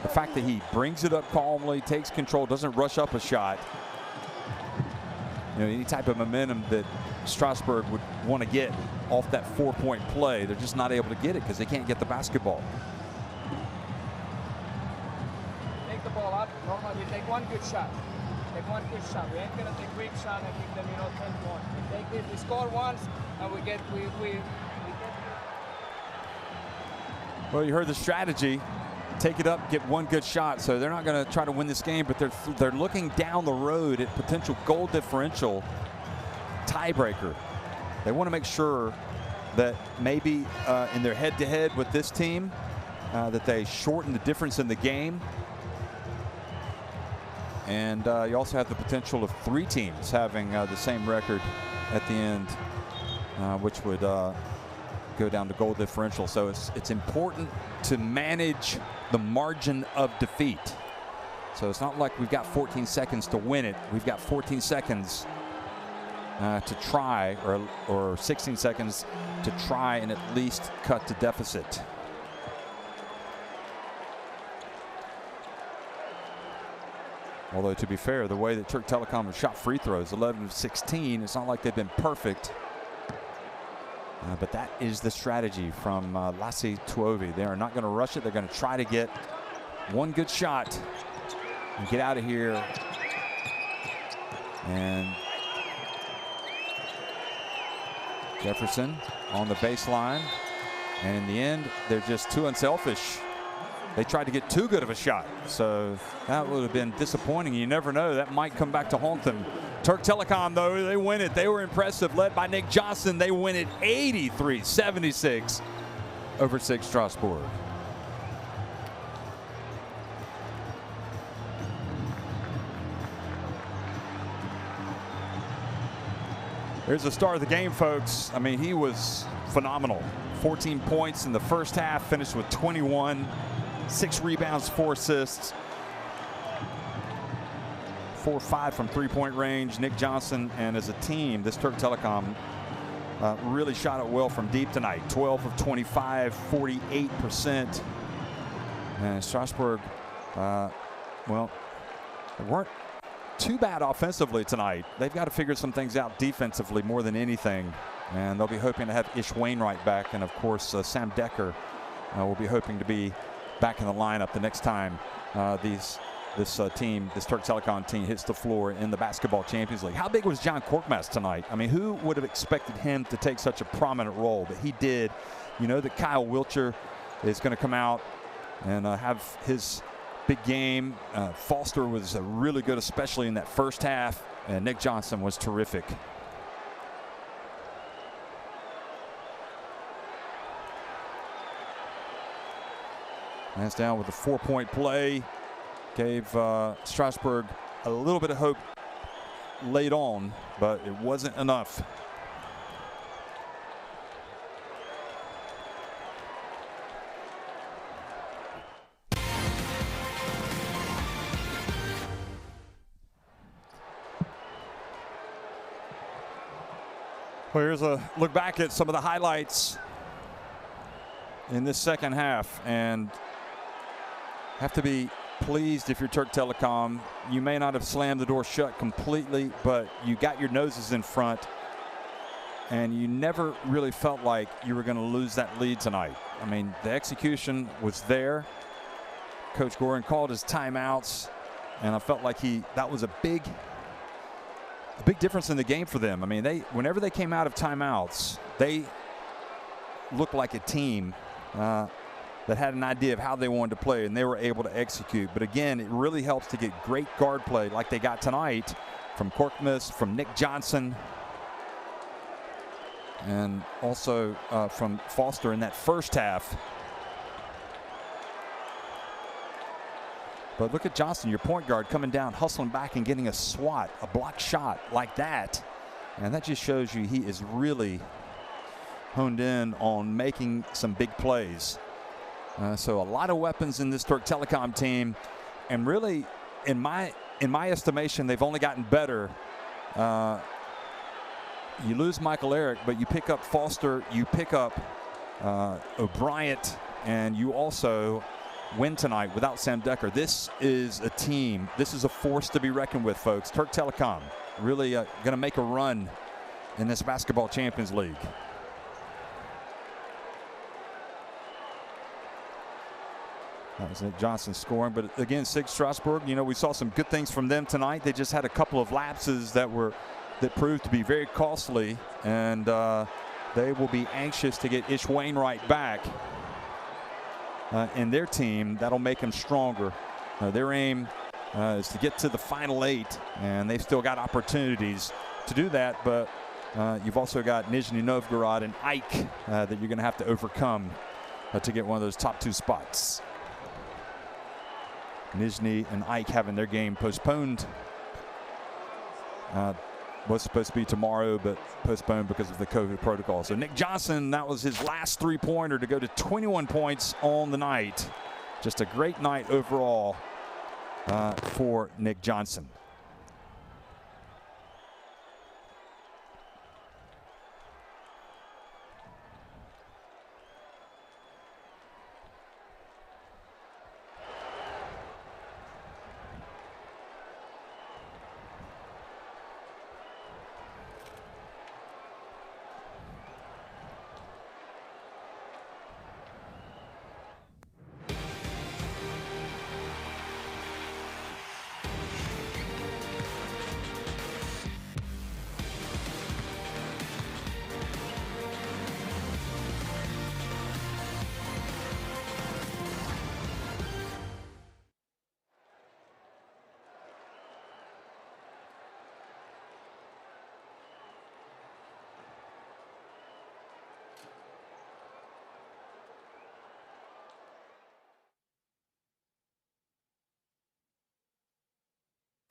the fact that he brings it up calmly, takes control, doesn't rush up a shot. You know, any type of momentum that Strasbourg would want to get off that 4-point play, they're just not able to get it because they can't get the basketball. Take the ball up. Normally, you take one good shot. Take one good shot. We ain't gonna take weak shot and give them, 10 points. We take this. We score once, and we get. Well, you heard the strategy. Take it up, get one good shot. So they're not going to try to win this game, but they're looking down the road at potential goal differential tiebreaker. They want to make sure that maybe in their head-to-head with this team that they shorten the difference in the game. And you also have the potential of 3 teams having the same record at the end, which would go down to goal differential. So it's important to manage the margin of defeat. So it's not like we've got 14 seconds to win it. We've got 14 seconds to try, or 16 seconds to try and at least cut the deficit. Although, to be fair, the way that Türk Telekom has shot free throws, 11 of 16, it's not like they've been perfect. But that is the strategy from Lassi Tuovi. They are not going to rush it. They're going to try to get one good shot and get out of here. And Jefferson on the baseline. And in the end, they're just too unselfish. They tried to get too good of a shot. So that would have been disappointing. You never know. That might come back to haunt them. Türk Telekom, though, they win it. They were impressive, led by Nick Johnson. They win it 83-76 over SIG Strasbourg. Here's the star of the game, folks. I mean, he was phenomenal. 14 points in the first half, finished with 21, 6 rebounds, 4 assists. 4-5 from three-point range. Nick Johnson, and as a team, this Türk Telekom really shot it well from deep tonight. 12 of 25, 48%. And Strasbourg, well, they weren't too bad offensively tonight. They've got to figure some things out defensively more than anything. And they'll be hoping to have Ish Wainwright back. And, of course, Sam Decker will be hoping to be back in the lineup the next time this Türk Telekom team hits the floor in the Basketball Champions League. How big was John Korkmaz tonight? I mean, who would have expected him to take such a prominent role? But he did. You know that Kyle Wiltshire is going to come out and have his big game. Foster was really good, especially in that first half. And Nick Johnson was terrific. That's down with a 4-point play. Gave Strasbourg a little bit of hope late on, but it wasn't enough. Well, here's a look back at some of the highlights in this second half, and have to be pleased if you're Türk Telekom. You may not have slammed the door shut completely, but you got your noses in front, and you never really felt like you were going to lose that lead tonight. I mean, the execution was there. Coach Gorin called his timeouts, and I felt like that was a big difference in the game for them. I mean, whenever they came out of timeouts, they looked like a team that had an idea of how they wanted to play, and they were able to execute. But again, it really helps to get great guard play like they got tonight from Korkmaz, from Nick Johnson, and also from Foster in that first half. But look at Johnson, your point guard, coming down, hustling back and getting a swat, a block shot like that. And that just shows you he is really honed in on making some big plays. So a lot of weapons in this Türk Telekom team, and really, in my estimation, they've only gotten better. You lose Michael Eric, but you pick up Foster, you pick up O'Brien, and you also win tonight without Sam Decker. This is a team. This is a force to be reckoned with, folks. Türk Telekom really going to make a run in this Basketball Champions League. That was Nick Johnson scoring, but again, SIG Strasbourg, you know, we saw some good things from them tonight. They just had a couple of lapses that proved to be very costly, and they will be anxious to get Ish Wainwright back in their team. That'll make them stronger. Their aim is to get to the Final 8, and they've still got opportunities to do that, but you've also got Nizhny Novgorod and Ike that you're going to have to overcome to get one of those top 2 spots. Nizhny and Ike having their game postponed. Was supposed to be tomorrow, but postponed because of the COVID protocol. So Nick Johnson, that was his last 3-pointer to go to 21 points on the night. Just a great night overall for Nick Johnson.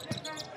it.